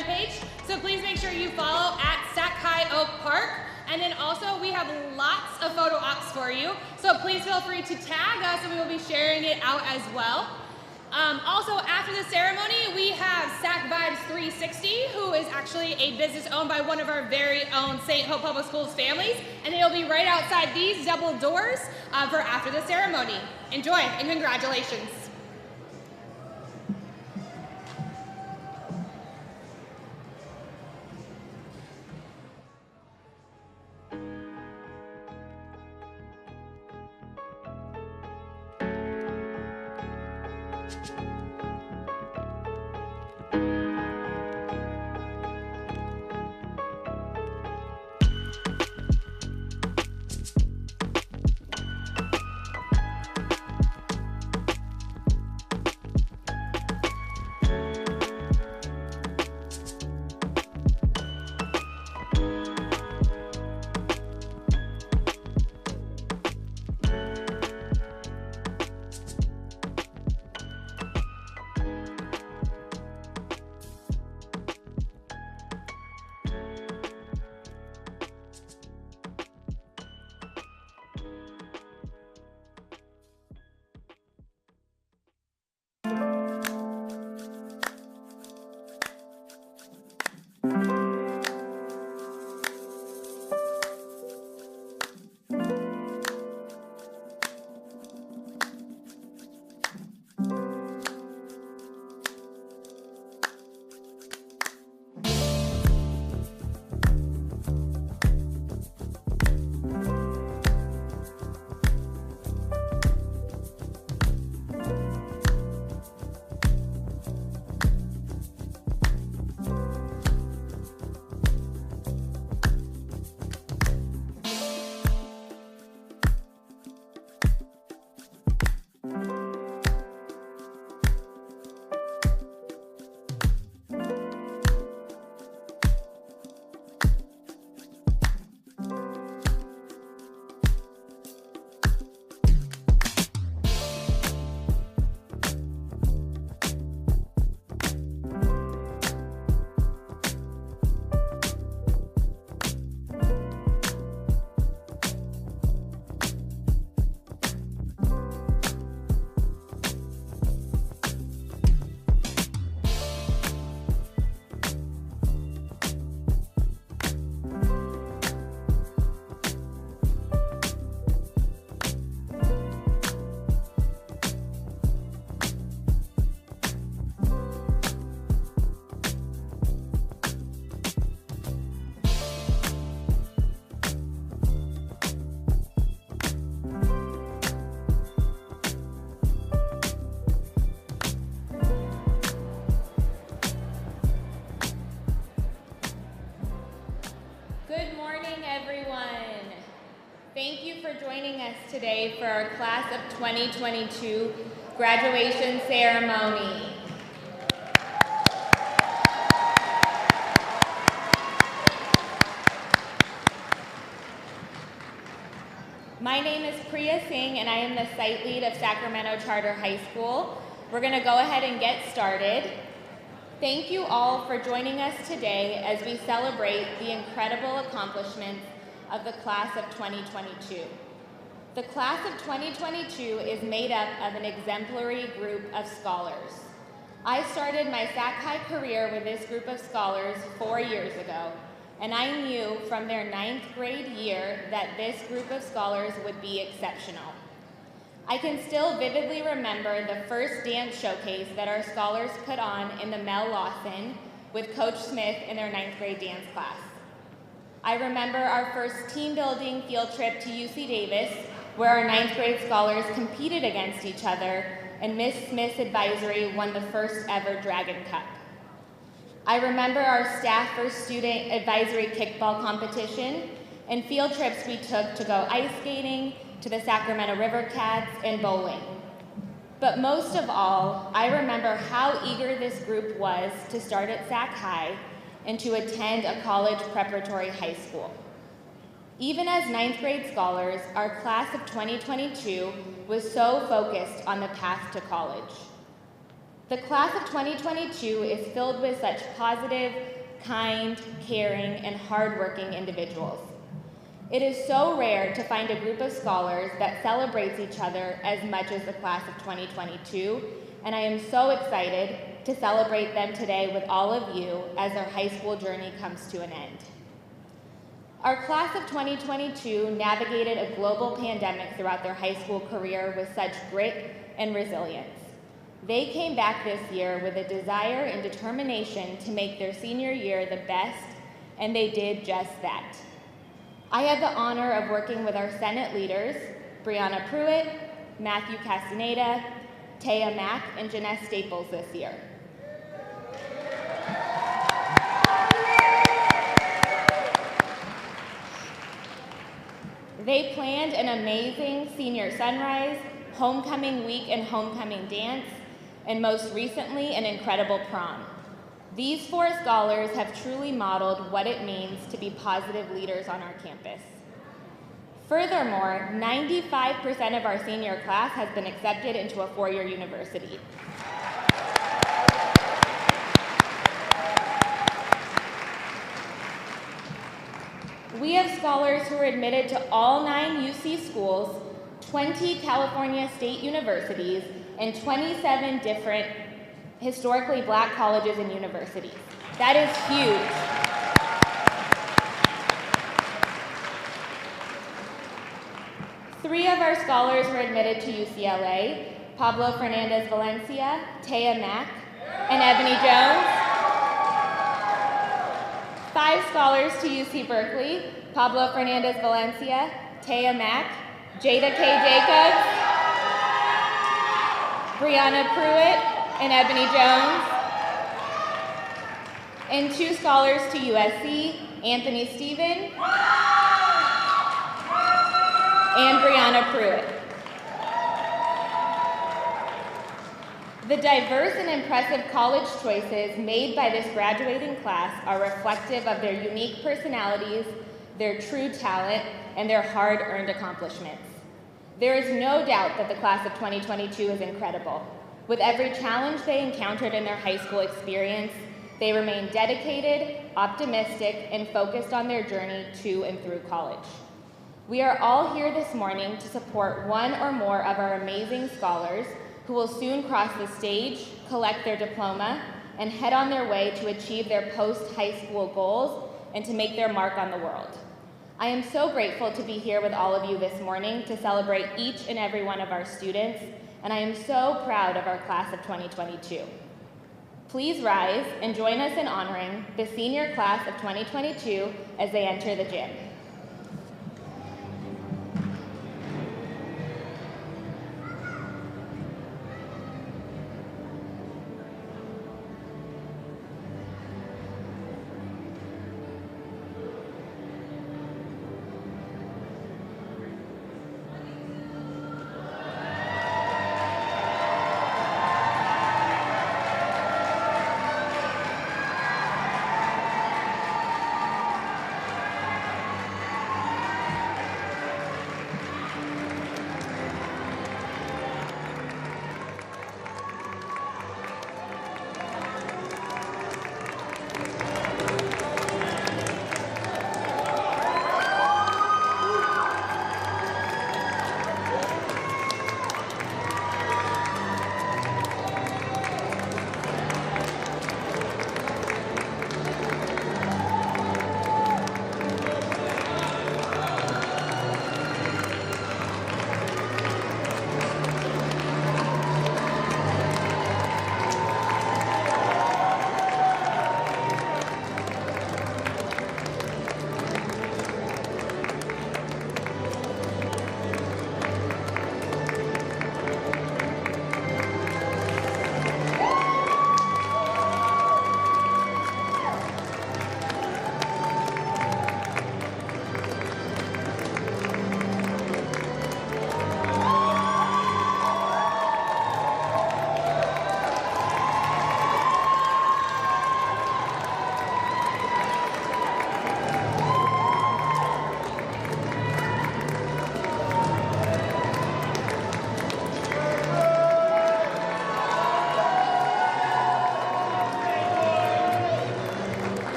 Instagram page. So please make sure you follow at Sac High Oak Park. And then also we have lots of photo ops for you. So please feel free to tag us and we will be sharing it out as well. Also, after the ceremony, we have Sac Vibes 360, who is actually a business owned by one of our very own St. Hope Public Schools families, and they'll be right outside these double doors for after the ceremony. Enjoy, and congratulations. Thank you for joining us today for our Class of 2022 graduation ceremony. My name is Priya Singh and I am the site lead of Sacramento Charter High School. We're going to go ahead and get started. Thank you all for joining us today as we celebrate the incredible accomplishments of the Class of 2022. The Class of 2022 is made up of an exemplary group of scholars. I started my Sac High career with this group of scholars 4 years ago, and I knew from their 9th grade year that this group of scholars would be exceptional. I can still vividly remember the first dance showcase that our scholars put on in the Mel Lawson with Coach Smith in their 9th grade dance class. I remember our first team building field trip to UC Davis, where our 9th grade scholars competed against each other, and Miss Smith's advisory won the first ever Dragon Cup. I remember our staff first student advisory kickball competition and field trips we took to go ice skating, to the Sacramento River Cats, and bowling. But most of all, I remember how eager this group was to start at Sac High and to attend a college preparatory high school. Even as 9th grade scholars, our class of 2022 was so focused on the path to college. The class of 2022 is filled with such positive, kind, caring, and hardworking individuals. It is so rare to find a group of scholars that celebrates each other as much as the class of 2022, and I am so excited to celebrate them today with all of you as their high school journey comes to an end. Our class of 2022 navigated a global pandemic throughout their high school career with such grit and resilience. They came back this year with a desire and determination to make their senior year the best, and they did just that. I had the honor of working with our Senate leaders, Brianna Pruitt, Matthew Castaneda, Taya Mack, and Jeanette Staples this year. They planned an amazing senior sunrise, homecoming week and homecoming dance, and most recently, an incredible prom. These 4 scholars have truly modeled what it means to be positive leaders on our campus. Furthermore, 95% of our senior class has been accepted into a 4-year university. We have scholars who are admitted to all 9 UC schools, 20 California state universities, and 27 different historically Black colleges and universities. That is huge. Three of our scholars were admitted to UCLA, Pablo Fernandez Valencia, Taya Mack, and Ebony Jones. 5 scholars to UC Berkeley, Pablo Fernandez Valencia, Taya Mack, Jada K. Jacobs, Brianna Pruitt, and Ebony Jones. And 2 scholars to USC, Anthony Stephen and Brianna Pruitt. The diverse and impressive college choices made by this graduating class are reflective of their unique personalities, their true talent, and their hard-earned accomplishments. There is no doubt that the class of 2022 is incredible. With every challenge they encountered in their high school experience, they remained dedicated, optimistic, and focused on their journey to and through college. We are all here this morning to support one or more of our amazing scholars who will soon cross the stage, collect their diploma, and head on their way to achieve their post-high school goals and to make their mark on the world. I am so grateful to be here with all of you this morning to celebrate each and every one of our students, and I am so proud of our class of 2022. Please rise and join us in honoring the senior class of 2022 as they enter the gym.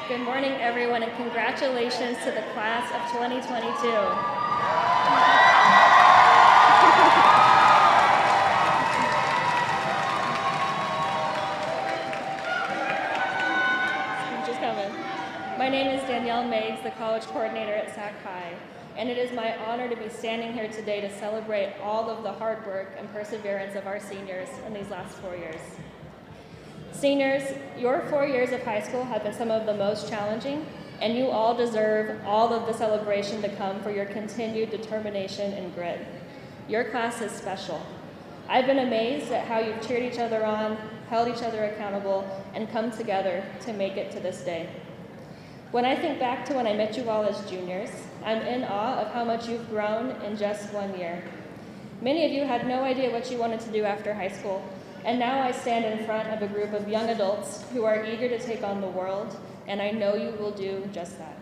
Good morning, everyone, and congratulations to the class of 2022. Speech is coming. My name is Danielle Meigs, the college coordinator at Sac High, and it is my honor to be standing here today to celebrate all of the hard work and perseverance of our seniors in these last 4 years. Seniors, your 4 years of high school have been some of the most challenging, and you all deserve all of the celebration to come for your continued determination and grit. Your class is special. I've been amazed at how you've cheered each other on, held each other accountable, and come together to make it to this day. When I think back to when I met you all as juniors, I'm in awe of how much you've grown in just 1 year. Many of you had no idea what you wanted to do after high school, and now I stand in front of a group of young adults who are eager to take on the world, and I know you will do just that.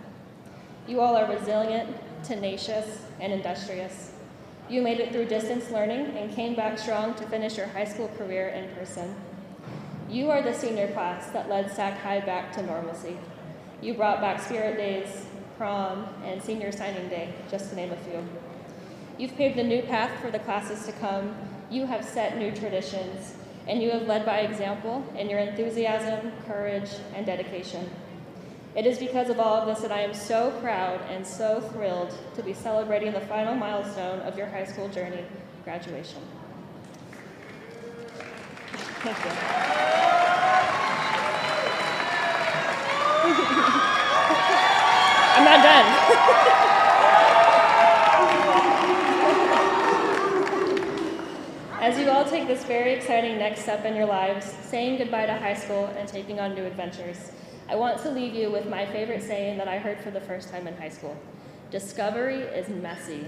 You all are resilient, tenacious, and industrious. You made it through distance learning and came back strong to finish your high school career in person. You are the senior class that led Sac High back to normalcy. You brought back Spirit Days, prom, and senior signing day, just to name a few. You've paved a new path for the classes to come. You have set new traditions, and you have led by example in your enthusiasm, courage, and dedication. It is because of all of this that I am so proud and so thrilled to be celebrating the final milestone of your high school journey, graduation. Thank you. I'm not done. As you all take this very exciting next step in your lives, saying goodbye to high school and taking on new adventures, I want to leave you with my favorite saying that I heard for the first time in high school. Discovery is messy.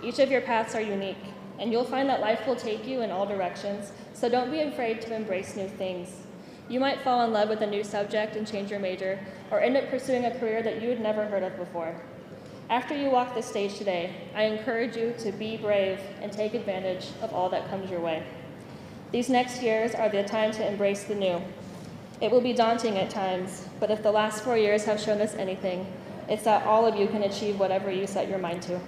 Each of your paths are unique, and you'll find that life will take you in all directions, so don't be afraid to embrace new things. You might fall in love with a new subject and change your major, or end up pursuing a career that you had never heard of before. After you walk the stage today, I encourage you to be brave and take advantage of all that comes your way. These next years are the time to embrace the new. It will be daunting at times, but if the last 4 years have shown us anything, it's that all of you can achieve whatever you set your mind to.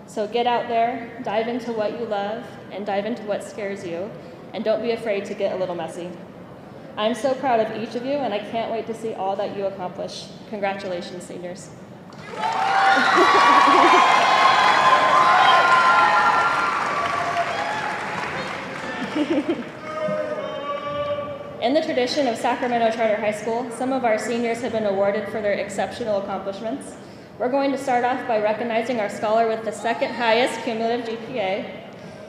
So get out there, dive into what you love, and dive into what scares you, and don't be afraid to get a little messy. I'm so proud of each of you, and I can't wait to see all that you accomplish. Congratulations, seniors. In the tradition of Sacramento Charter High School, some of our seniors have been awarded for their exceptional accomplishments. We're going to start off by recognizing our scholar with the second highest cumulative GPA.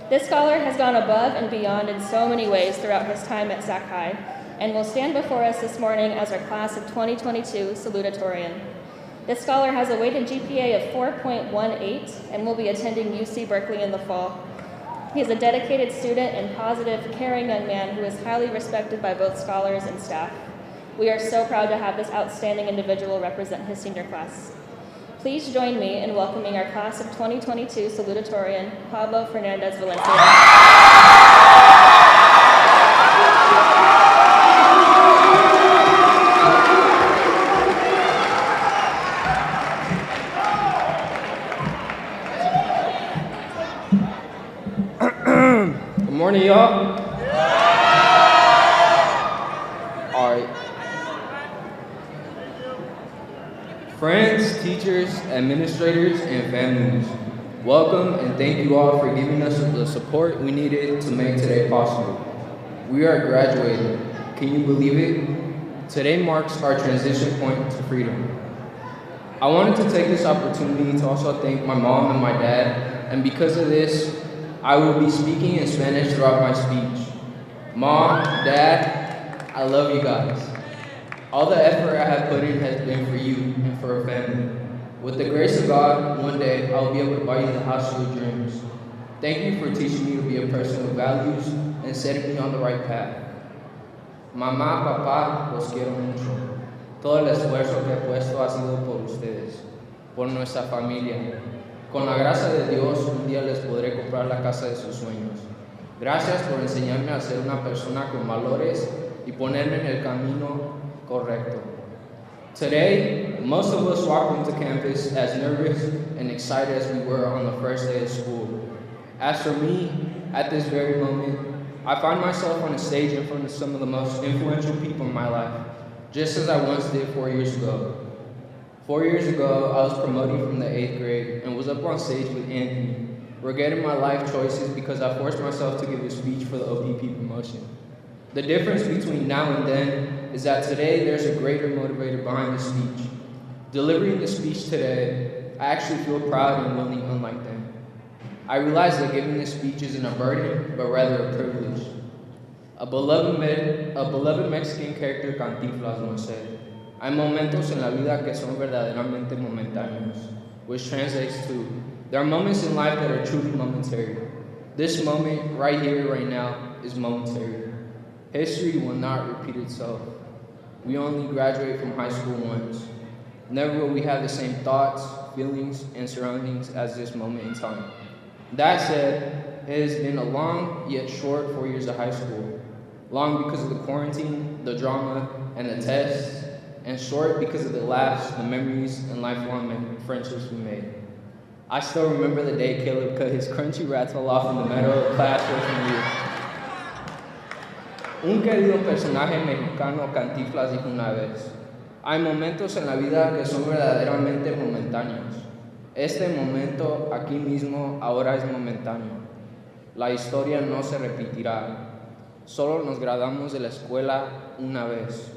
This scholar has gone above and beyond in so many ways throughout his time at Sac High, and will stand before us this morning as our class of 2022 salutatorian. This scholar has a weighted GPA of 4.18 and will be attending UC Berkeley in the fall. He is a dedicated student and positive, caring young man who is highly respected by both scholars and staff. We are so proud to have this outstanding individual represent his senior class. Please join me in welcoming our class of 2022 salutatorian, Pablo Fernandez Valencia. Good morning, y'all. All right. Friends, teachers, administrators, and families, welcome and thank you all for giving us the support we needed to make today possible. We are graduating. Can you believe it? Today marks our transition point to freedom. I wanted to take this opportunity to also thank my mom and my dad, and because of this, I will be speaking in Spanish throughout my speech. Mom, Dad, I love you guys. All the effort I have put in has been for you and for our family. With the grace of God, one day I will be able to buy you the house of your dreams. Thank you for teaching me to be a person with values and setting me on the right path. Mamá, papá, los quiero mucho. Todo el esfuerzo que he puesto ha sido por ustedes, por nuestra familia. Con la gracia de Dios, un día les podré comprar la casa de sus sueños. Gracias por enseñarme a ser una persona con valores y ponerme en el camino correcto. Today, most of us walked into campus as nervous and excited as we were on the first day of school. As for me, at this very moment, I find myself on a stage in front of some of the most influential people in my life, just as I once did 4 years ago. 4 years ago, I was promoted from the 8th grade and was up on stage with Anthony, regretting my life choices because I forced myself to give a speech for the OPP promotion. The difference between now and then is that today there's a greater motivator behind the speech. Delivering the speech today, I actually feel proud and willing unlike them. I realize that giving this speech isn't a burden, but rather a privilege. A beloved Mexican character, Cantinflas, once said, "Hay momentos en la vida que son verdaderamente momentáneos," which translates to, there are moments in life that are truly momentary. This moment, right here, right now, is momentary. History will not repeat itself. We only graduate from high school once. Never will we have the same thoughts, feelings, and surroundings as this moment in time. That said, it has been a long yet short 4 years of high school. Long because of the quarantine, the drama, and the tests, and short because of the laughs, the memories, and lifelong friendships we made. I still remember the day Caleb cut his crunchy rattle off in the middle of class freshman year. Un querido personaje mexicano, Cantinflas, dijo una vez, hay momentos en la vida que son verdaderamente momentáneos. Este momento aquí mismo ahora es momentáneo. La historia no se repetirá. Solo nos graduamos de la escuela una vez.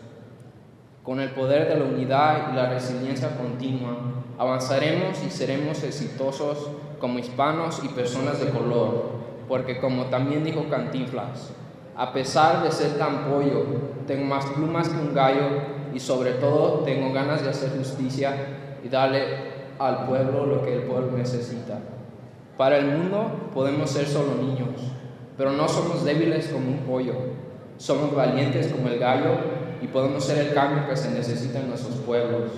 Con el poder de la unidad y la resiliencia continua, avanzaremos y seremos exitosos como hispanos y personas de color, porque como también dijo Cantinflas, a pesar de ser tan pollo, tengo más plumas que un gallo y sobre todo tengo ganas de hacer justicia y darle al pueblo lo que el pueblo necesita. Para el mundo podemos ser solo niños, pero no somos débiles como un pollo, somos valientes como el gallo y podemos ser el cambio que se necesita en nuestros pueblos.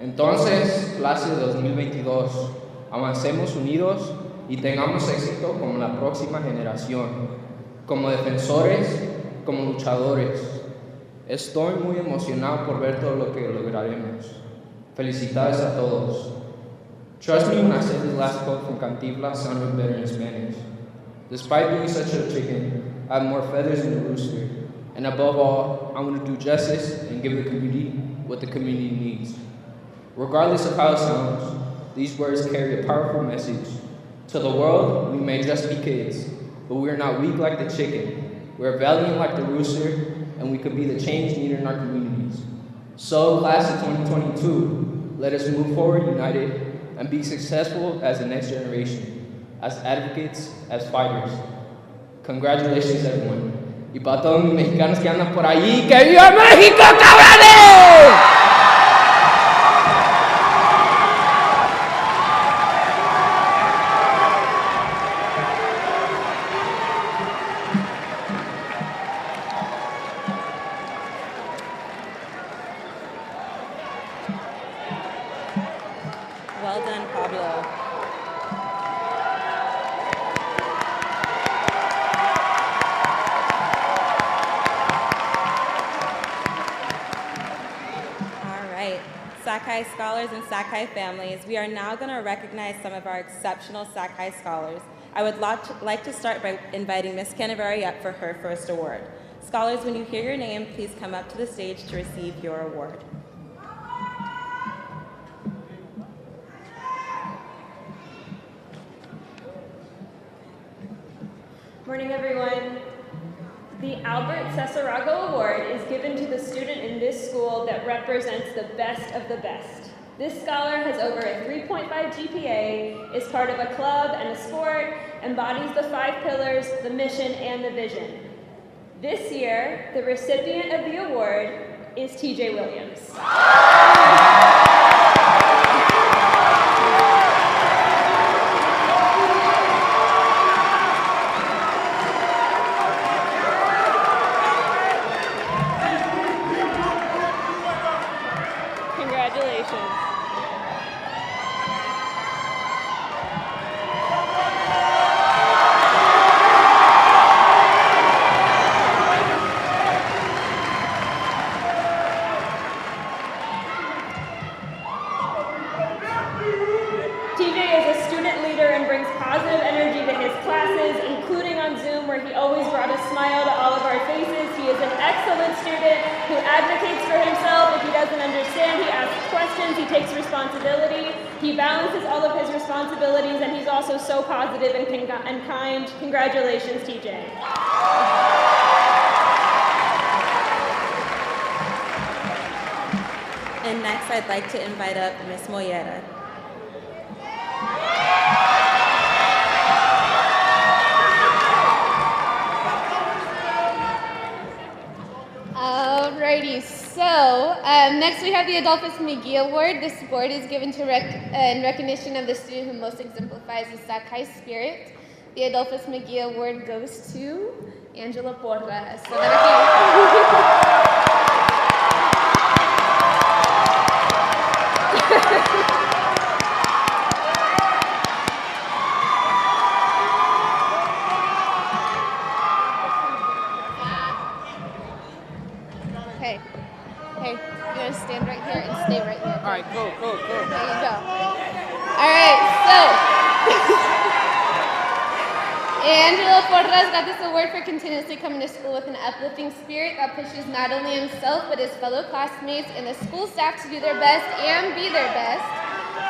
Entonces, clase de 2022, avancemos unidos y tengamos éxito como la próxima generación, como defensores, como luchadores. Estoy muy emocionado por ver todo lo que lograremos. Felicidades a todos. Trust me when I say this last quote from Cantinflas sounded better in Spanish. Despite being such a chicken, I have more feathers than a rooster. And above all, I want to do justice and give the community what the community needs. Regardless of how it sounds, these words carry a powerful message. To the world, we may just be kids, but we are not weak like the chicken. We are valiant like the rooster, and we could be the change needed in our communities. So, class of 2022, let us move forward united and be successful as the next generation, as advocates, as fighters. Congratulations, everyone. Y para todos mis mexicanos que andan por allí, ¡que viva México, cabrones! Well done, Pablo. All right, Sac-High scholars and Sac-High families, we are now going to recognize some of our exceptional Sac-High scholars. I would like to start by inviting Ms. Canaveri up for her first award. Scholars, when you hear your name, please come up to the stage to receive your award. Morning, everyone. The Albert Cesarago Award is given to the student in this school that represents the best of the best. This scholar has over a 3.5 GPA, is part of a club and a sport, embodies the 5 pillars, the mission, and the vision. This year, the recipient of the award is TJ Williams. Congratulations. where he always brought a smile to all of our faces. He is an excellent student who advocates for himself. If he doesn't understand, he asks questions, he takes responsibility, he balances all of his responsibilities, and he's also so positive and kind. Congratulations, TJ. And next, I'd like to invite up Ms. Mollera. Alrighty, so next we have the Adolphus McGee Award. This award is given to in recognition of the student who most exemplifies the Sakai spirit. The Adolphus McGee Award goes to Angela Porras. So Hey, you're gonna stand right here and stay right here. All right, cool. There you go. All right, so Angelo Porras got this award for continuously coming to school with an uplifting spirit that pushes not only himself but his fellow classmates and the school staff to do their best and be their best.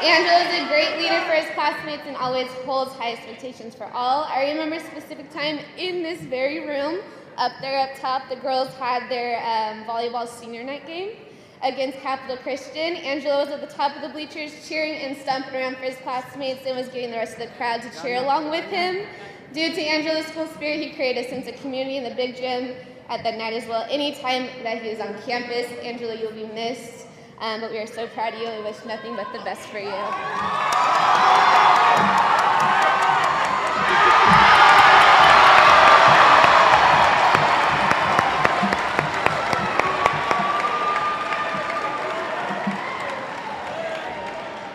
Angelo is a great leader for his classmates and always holds high expectations for all. I remember a specific time in this very room. Up there up top, the girls had their volleyball senior night game against Capital Christian. Angelo was at the top of the bleachers cheering and stomping around for his classmates and was getting the rest of the crowd to cheer along with him. Due to Angelo's school spirit, he created a sense of community in the big gym at that night as well. Anytime that he was on campus, Angelo, you'll be missed, but we are so proud of you and we wish nothing but the best for you.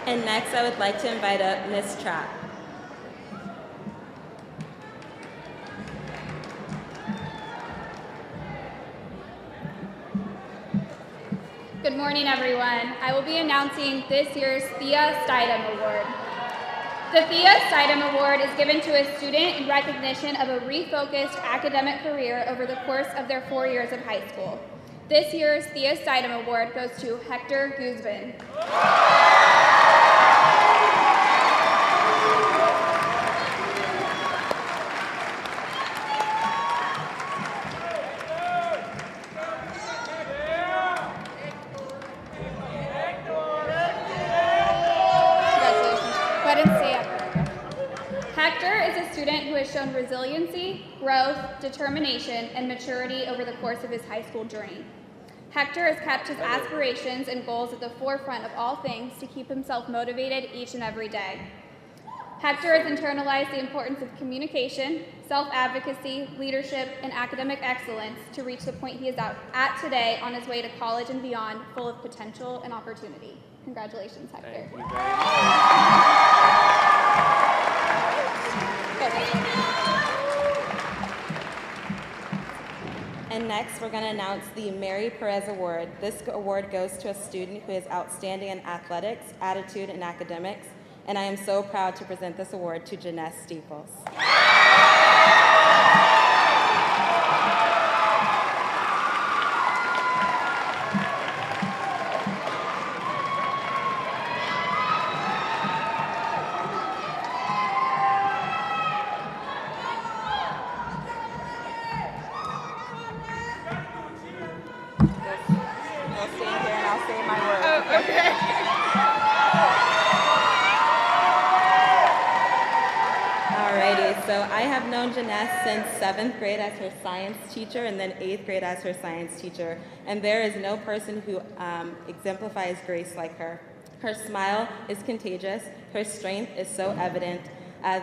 And next, I would like to invite up Ms. Trapp. Good morning, everyone. I will be announcing this year's Thea Stidham Award. The Thea Stidham Award is given to a student in recognition of a refocused academic career over the course of their 4 years of high school. This year's Thea Stidham Award goes to Hector Guzman. Hector is a student who has shown resiliency, growth, determination, and maturity over the course of his high school journey. Hector has kept his aspirations and goals at the forefront of all things to keep himself motivated each and every day. Hector has internalized the importance of communication, self-advocacy, leadership, and academic excellence to reach the point he is at today on his way to college and beyond, full of potential and opportunity. Congratulations, Hector. Thank you very much. And next, we're going to announce the Mary Perez Award. This award goes to a student who is outstanding in athletics, attitude, and academics, and I am so proud to present this award to Janess Steeples. So I have known Janess since 7th grade as her science teacher and then 8th grade as her science teacher. And there is no person who exemplifies grace like her. Her smile is contagious. Her strength is so evident.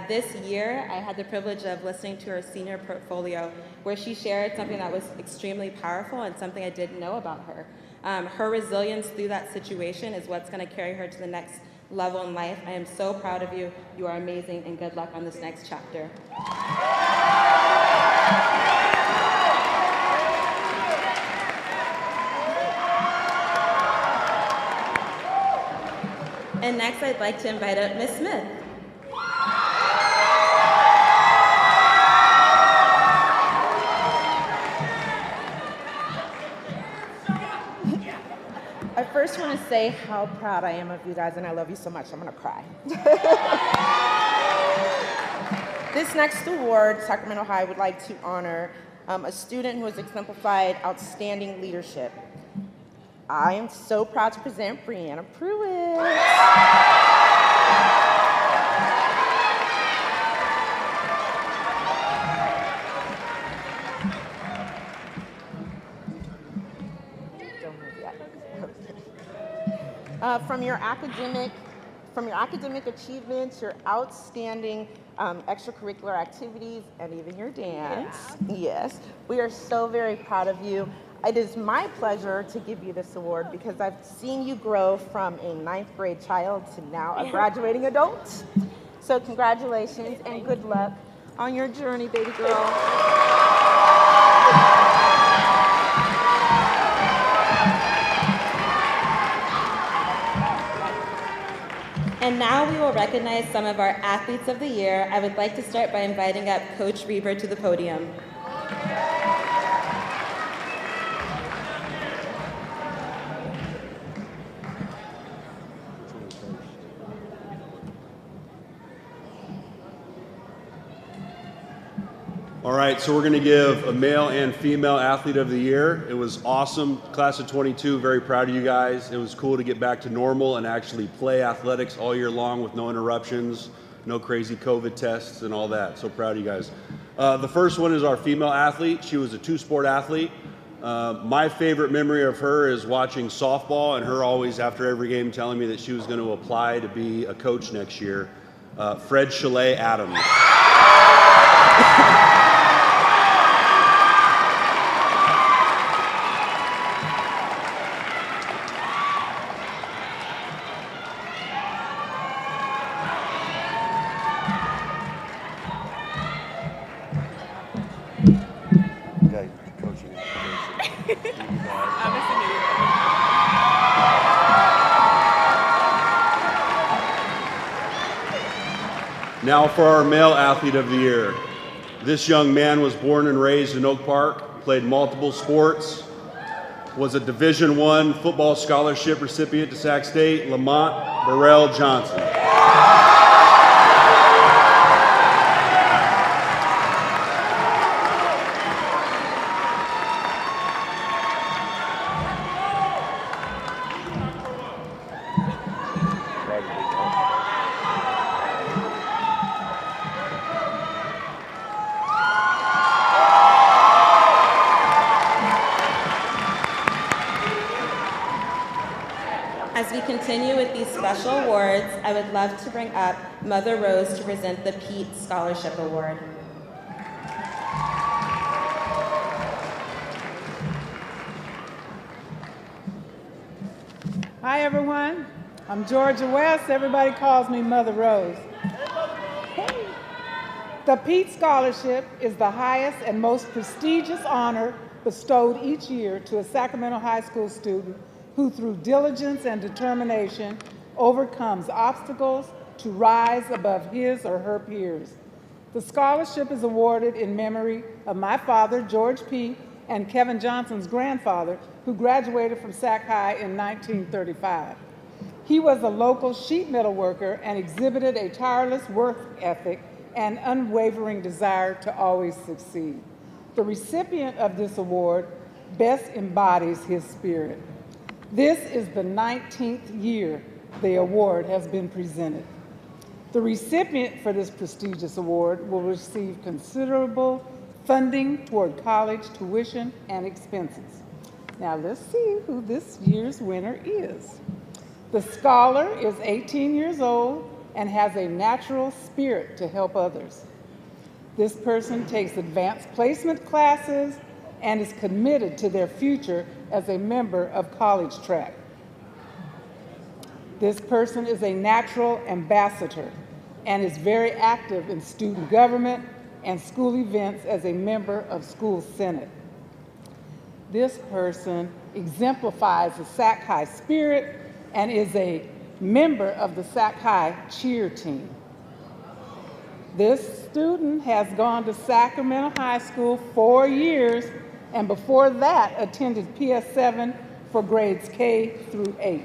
This year, I had the privilege of listening to her senior portfolio where she shared something that was extremely powerful and something I didn't know about her. Her resilience through that situation is what's going to carry her to the next level in life. I am so proud of you. You are amazing, and good luck on this next chapter. And next, I'd like to invite up Ms. Smith. I first want to say how proud I am of you guys, and I love you so much. I'm going to cry. This next award, Sacramento High would like to honor a student who has exemplified outstanding leadership. I am so proud to present Brianna Pruitt. From your academic achievements, your outstanding extracurricular activities, and even your dance. Yes, we are so very proud of you. It is my pleasure to give you this award because I've seen you grow from a 9th grade child to now a graduating adult. So congratulations and good luck on your journey, baby girl. And now we will recognize some of our athletes of the year. I would like to start by inviting up Coach Reber to the podium. All right, so we're going to give a male and female athlete of the year. It was awesome. Class of 22, very proud of you guys. It was cool to get back to normal and actually play athletics all year long with no interruptions, no crazy COVID tests and all that. So proud of you guys. The first one is our female athlete. She was a 2-sport athlete. My favorite memory of her is watching softball and her always after every game telling me that she was going to apply to be a coach next year. Fred Chalet Adams. Now for our male athlete of the year. This young man was born and raised in Oak Park, played multiple sports, was a Division I football scholarship recipient to Sac State, Lamont Burrell Johnson. As we continue with these special awards, I would love to bring up Mother Rose to present the Pete Scholarship Award. Hi everyone, I'm Georgia West. Everybody calls me Mother Rose. Hey. The Pete Scholarship is the highest and most prestigious honor bestowed each year to a Sacramento High School student who through diligence and determination overcomes obstacles to rise above his or her peers. The scholarship is awarded in memory of my father, George Peete, and Kevin Johnson's grandfather, who graduated from Sac High in 1935. He was a local sheet metal worker and exhibited a tireless work ethic and unwavering desire to always succeed. The recipient of this award best embodies his spirit. This is the 19th year the award has been presented. The recipient for this prestigious award will receive considerable funding toward college tuition and expenses. Now let's see who this year's winner is. The scholar is 18 years old and has a natural spirit to help others. This person takes advanced placement classes and is committed to their future as a member of college track. This person is a natural ambassador and is very active in student government and school events as a member of school senate. This person exemplifies the Sac High spirit and is a member of the Sac High cheer team. This student has gone to Sacramento High School 4 years and before that attended PS7 for grades K through 8.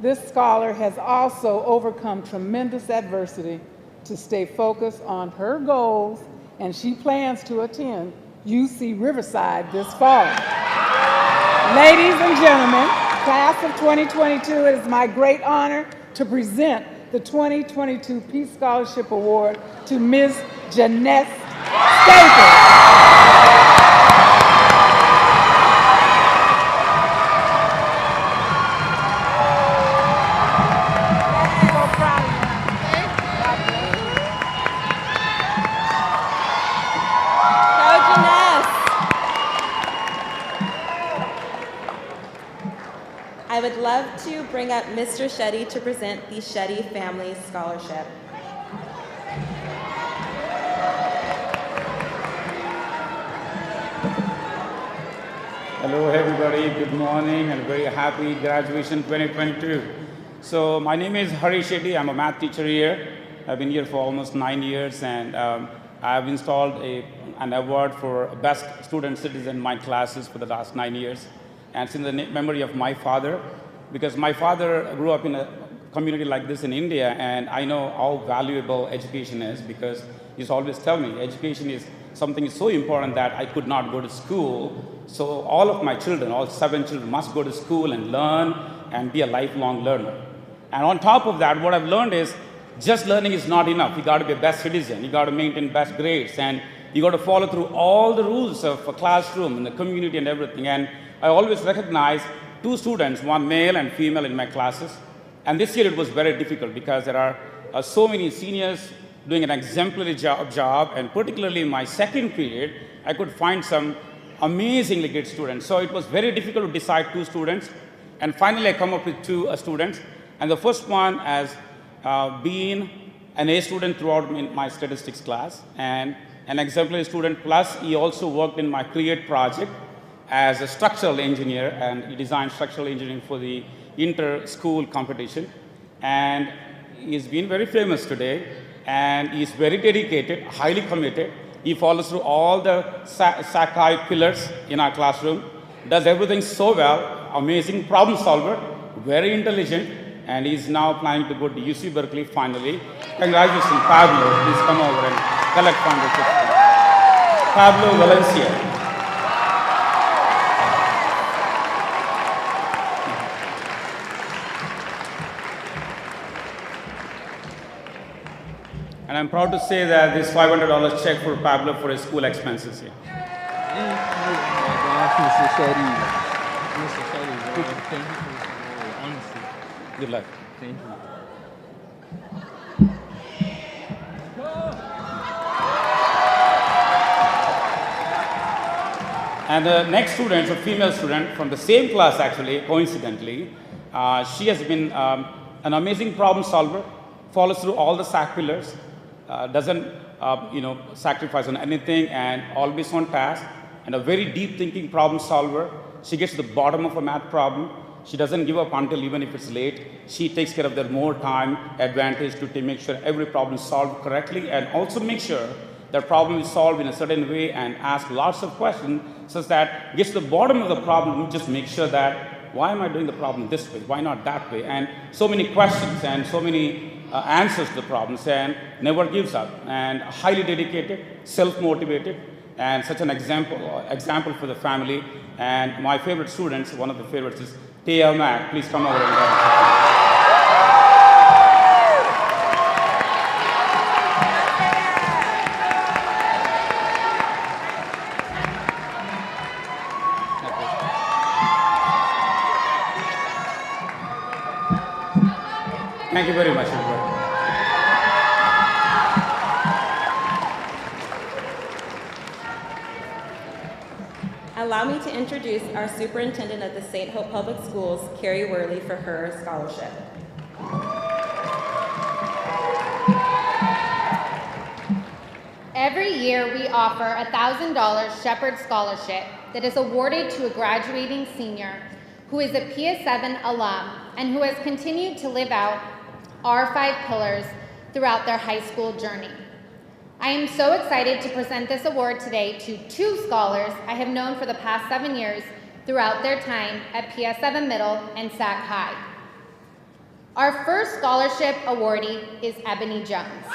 This scholar has also overcome tremendous adversity to stay focused on her goals, and she plans to attend UC Riverside this fall. Ladies and gentlemen, class of 2022, it is my great honor to present the 2022 Peace Scholarship Award to Ms. Janette Staples. I would love to bring up Mr. Shetty to present the Shetty Family Scholarship. Hello everybody, good morning and very happy graduation 2022. So my name is Hari Shetty, I'm a math teacher here. I've been here for almost 9 years and I've installed an award for best student citizen in my classes for the last 9 years. And it's in the memory of my father, because my father grew up in a community like this in India, and I know how valuable education is, because he used to always tell me education is something so important that I could not go to school. So all of my children, all 7 children, must go to school and learn and be a lifelong learner. And on top of that, what I've learned is just learning is not enough. You got to be a best citizen. You got to maintain best grades, and you got to follow through all the rules of a classroom and the community and everything. And I always recognize 2 students, one male and female, in my classes. And this year it was very difficult because there are so many seniors doing an exemplary job, and particularly in my second period, I could find some amazingly good students. So it was very difficult to decide 2 students. And finally, I come up with 2 students. And the first one has been an A student throughout my statistics class, and an exemplary student, plus he also worked in my CREATE project as a structural engineer, and he designed structural engineering for the inter-school competition. And he's been very famous today, and he's very dedicated, highly committed. He follows through all the Sakai pillars in our classroom, does everything so well, amazing problem solver, very intelligent, and he's now planning to go to UC Berkeley finally. Congratulations, Pablo. Please come over and collect funds. Pablo Valencia. And I'm proud to say that this $500 check for Pablo for his school expenses here. Oh my gosh, Mr. Shetty. Mr. Shetty, thank you for this award, honestly. Good luck. Thank you. And the next student is a female student from the same class, actually, coincidentally. She has been an amazing problem solver, follows through all the SAC pillars, doesn't sacrifice on anything, and always on task, and a very deep thinking problem solver. She gets to the bottom of a math problem. She doesn't give up until even if it's late. She takes care of their more time advantage to make sure every problem is solved correctly, and also make sure the problem is solved in a certain way, and ask lots of questions such that gets to the bottom of the problem. Just make sure that, why am I doing the problem this way? Why not that way? And so many questions and so many answers to the problems, and never gives up, and highly dedicated, self-motivated, and such an example for the family. And my favorite students, one of the favorites is Tia Mac. Please come over and Thank you very much, everybody. Allow me to introduce our superintendent of the St. Hope Public Schools, Carrie Worley, for her scholarship. Every year we offer a $1,000 Shepherd Scholarship that is awarded to a graduating senior who is a PS7 alum and who has continued to live out our 5 pillars throughout their high school journey. I am so excited to present this award today to 2 scholars I have known for the past 7 years throughout their time at PS7 Middle and Sac High. Our first scholarship awardee is Ebony Jones.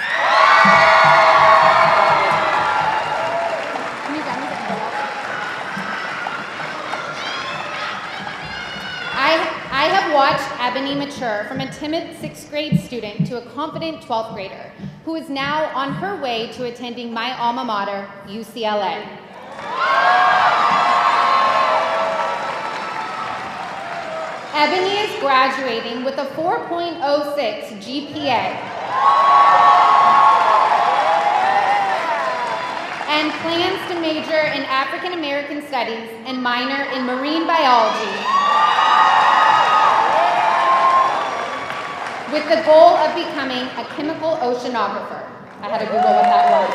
I have watched Ebony mature from a timid 6th grade student to a confident 12th grader who is now on her way to attending my alma mater, UCLA. Ebony is graduating with a 4.06 GPA and plans to major in African American Studies and minor in marine biology, with the goal of becoming a chemical oceanographer. I had to Google what that was.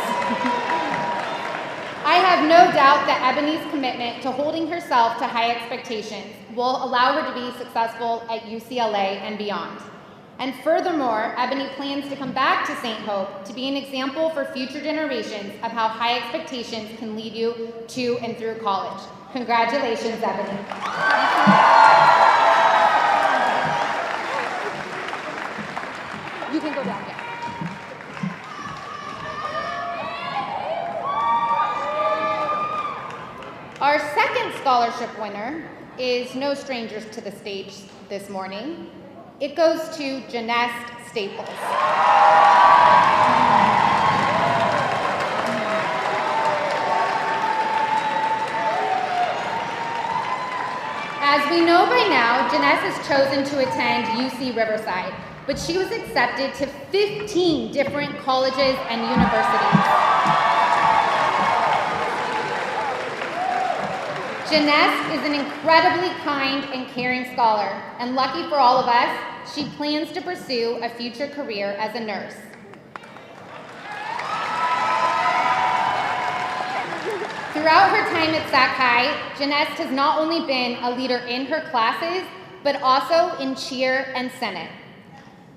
I have no doubt that Ebony's commitment to holding herself to high expectations will allow her to be successful at UCLA and beyond. And furthermore, Ebony plans to come back to St. Hope to be an example for future generations of how high expectations can lead you to and through college. Congratulations, Ebony. You can go down, yeah. Our second scholarship winner is no strangers to the stage this morning. It goes to Janest Staples. As we know by now, Janest has chosen to attend UC Riverside, but she was accepted to 15 different colleges and universities. Janest is an incredibly kind and caring scholar, and lucky for all of us, she plans to pursue a future career as a nurse. Throughout her time at Sac High, Janest has not only been a leader in her classes, but also in cheer and senate.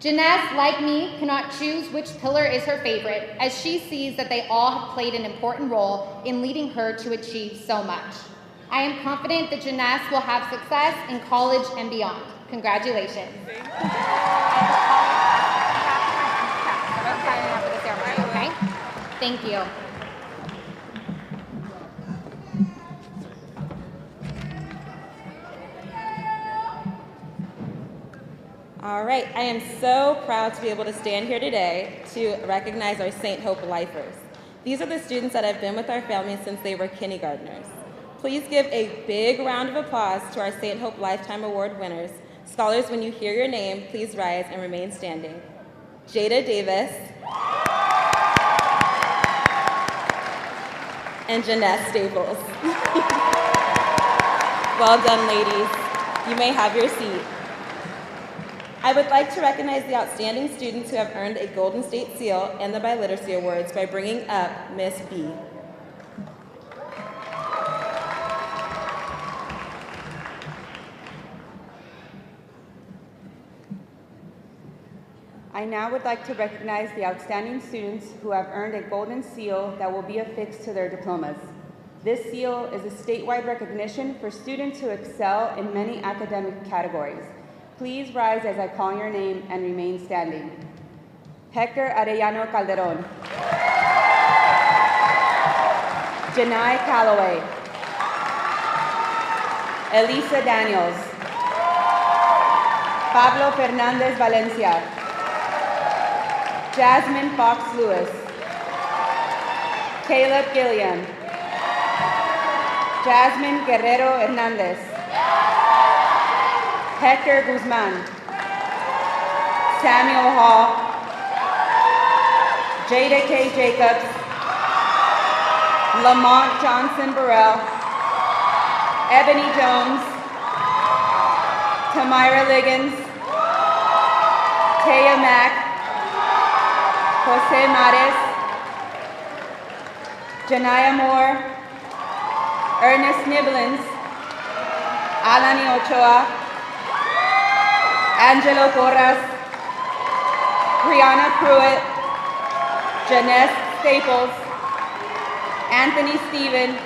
Janest, like me, cannot choose which pillar is her favorite, as she sees that they all have played an important role in leading her to achieve so much. I am confident that Janest will have success in college and beyond. Congratulations. Okay? Thank you. All right, I am so proud to be able to stand here today to recognize our St. Hope lifers. These are the students that have been with our family since they were kindergartners. Please give a big round of applause to our St. Hope Lifetime Award winners. Scholars, when you hear your name, please rise and remain standing. Jada Davis and Janest Staples. Well done, ladies. You may have your seat. I would like to recognize the outstanding students who have earned a Golden State Seal and the Biliteracy Awards by bringing up Miss B. I now would like to recognize the outstanding students who have earned a Golden Seal that will be affixed to their diplomas. This seal is a statewide recognition for students who excel in many academic categories. Please rise as I call your name and remain standing. Hector Arellano Calderon. Janai Calloway. Elisa Daniels. Pablo Fernandez Valencia. Jasmine Fox Lewis. Caleb Gilliam. Jasmine Guerrero Hernandez. Hector Guzman. Samuel Hall. Jada K. Jacobs. Lamont Johnson Burrell. Ebony Jones. Tamira Liggins. Taya Mack. Jose Mares. Janaya Moore. Ernest Nibblins. Alani Ochoa. Angelo Porras. Brianna Pruitt. Janest Staples. Anthony Stephen.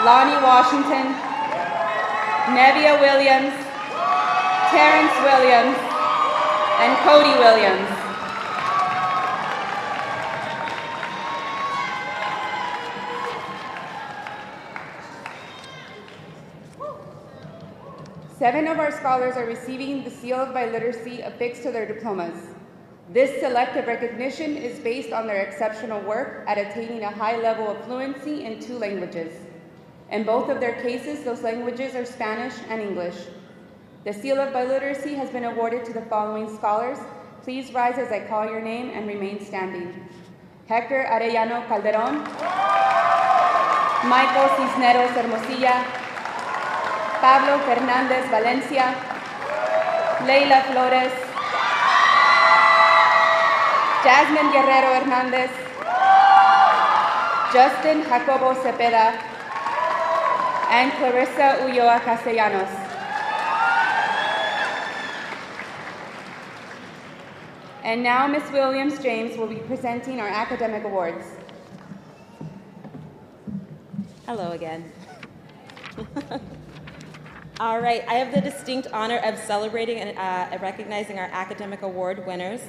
Lonnie Washington, Nevia Williams, Terrence Williams, and Cody Williams. Seven of our scholars are receiving the Seal of Biliteracy affixed to their diplomas. This selective recognition is based on their exceptional work at attaining a high level of fluency in 2 languages. In both of their cases, those languages are Spanish and English. The Seal of Biliteracy has been awarded to the following scholars. Please rise as I call your name and remain standing. Hector Arellano Calderon, Michael Cisneros Hermosilla, Pablo Fernandez Valencia, Leila Flores, Jasmine Guerrero Hernandez, Justin Jacobo Cepeda, and Clarissa Ulloa Castellanos. And now Ms. Williams-James will be presenting our academic awards. Hello again. All right, I have the distinct honor of celebrating and recognizing our academic award winners.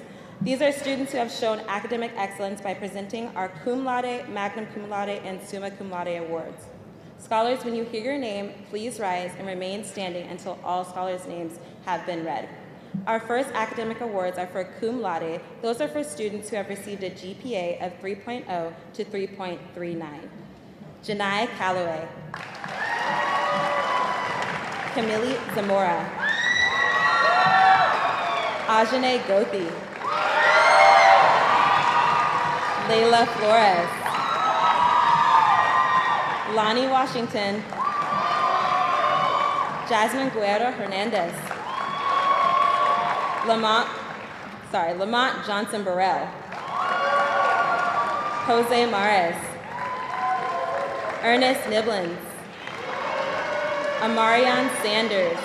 These are students who have shown academic excellence by presenting our cum laude, magna cum laude, and summa cum laude awards. Scholars, when you hear your name, please rise and remain standing until all scholars' names have been read. Our first academic awards are for cum laude. Those are for students who have received a GPA of 3.0 to 3.39. Janai Calloway. Camille Zamora. Ajane Gothi. Leila Flores. Lonnie Washington. Jasmine Guerrero Hernandez. Lamont Johnson Burrell. Jose Mares. Ernest Niblins. Amarian Sanders.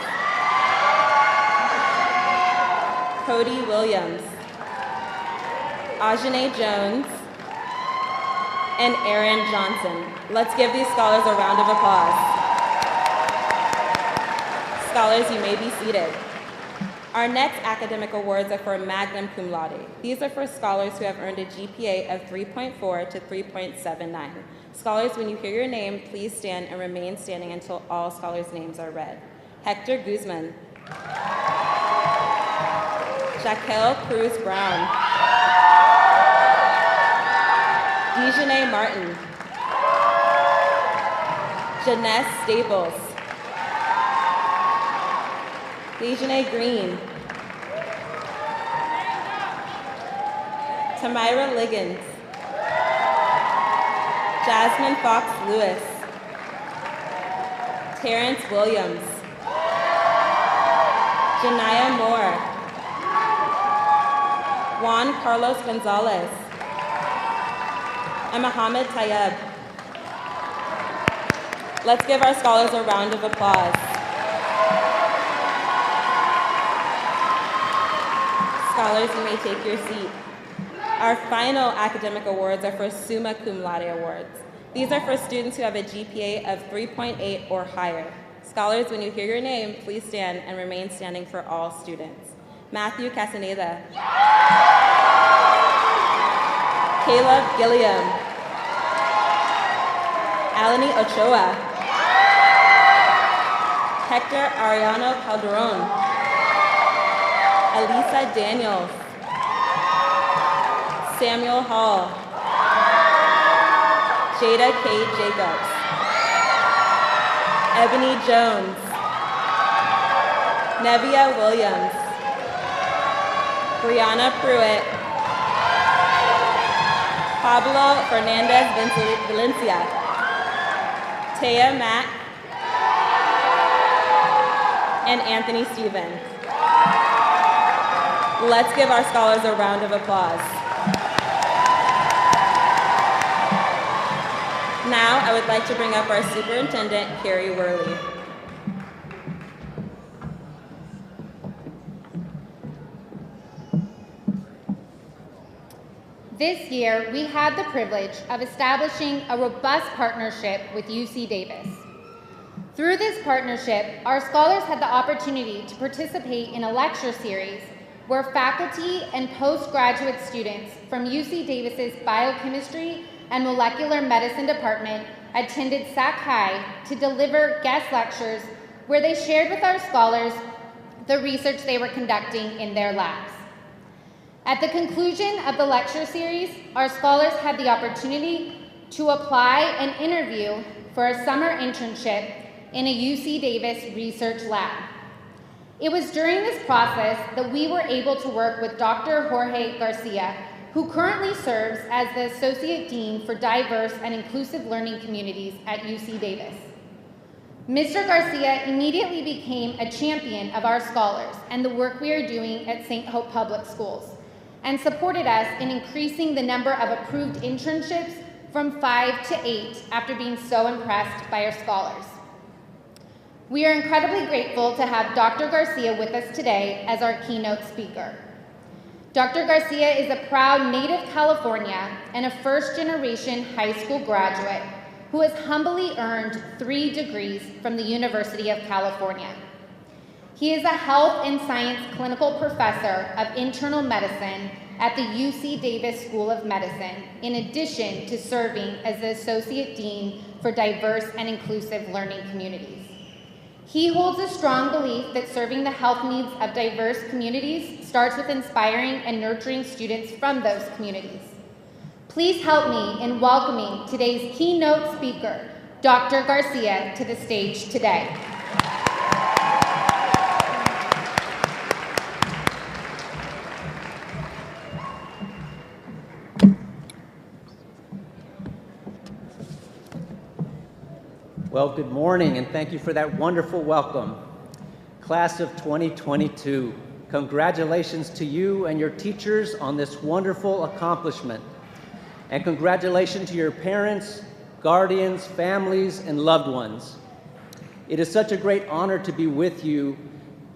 Cody Williams. Ajane Jones. And Aaron Johnson. Let's give these scholars a round of applause. Scholars, you may be seated. Our next academic awards are for magna cum laude. These are for scholars who have earned a GPA of 3.4 to 3.79. Scholars, when you hear your name, please stand and remain standing until all scholars' names are read. Hector Guzman. Jaquel Cruz Brown. Dejanay Martin. Janesse Staples. Dejanay Green. Tamira Liggins. Jasmine Fox Lewis. Terrence Williams. Janaya Moore. Juan Carlos Gonzalez. And Mohammed Tayeb. Let's give our scholars a round of applause. Scholars, you may take your seat. Our final academic awards are for summa cum laude awards. These are for students who have a GPA of 3.8 or higher. Scholars, when you hear your name, please stand and remain standing for all students. Matthew Casaneda. Caleb Gilliam. Alani Ochoa. Hector Ariano Calderon. Elisa Daniels. Samuel Hall. Jada K. Jacobs. Ebony Jones. Nevia Williams. Brianna Pruitt. Pablo Fernandez Valencia. Taya Mack. And Anthony Stevens. Let's give our scholars a round of applause. Now, I would like to bring up our superintendent, Carrie Worley. This year, we had the privilege of establishing a robust partnership with UC Davis. Through this partnership, our scholars had the opportunity to participate in a lecture series where faculty and postgraduate students from UC Davis's Biochemistry and Molecular Medicine Department attended Sac High to deliver guest lectures where they shared with our scholars the research they were conducting in their labs. At the conclusion of the lecture series, our scholars had the opportunity to apply and interview for a summer internship in a UC Davis research lab. It was during this process that we were able to work with Dr. Jorge Garcia, who currently serves as the Associate Dean for Diverse and Inclusive Learning Communities at UC Davis. Mr. Garcia immediately became a champion of our scholars and the work we are doing at St. Hope Public Schools, and supported us in increasing the number of approved internships from 5 to 8 after being so impressed by our scholars. We are incredibly grateful to have Dr. Garcia with us today as our keynote speaker. Dr. Garcia is a proud native California and a first-generation high school graduate who has humbly earned 3 degrees from the University of California. He is a health and science clinical professor of internal medicine at the UC Davis School of Medicine, in addition to serving as the Associate Dean for Diverse and Inclusive Learning Communities. He holds a strong belief that serving the health needs of diverse communities starts with inspiring and nurturing students from those communities. Please help me in welcoming today's keynote speaker, Dr. Garcia, to the stage today. Well, good morning, and thank you for that wonderful welcome. Class of 2022, congratulations to you and your teachers on this wonderful accomplishment. And congratulations to your parents, guardians, families, and loved ones. It is such a great honor to be with you,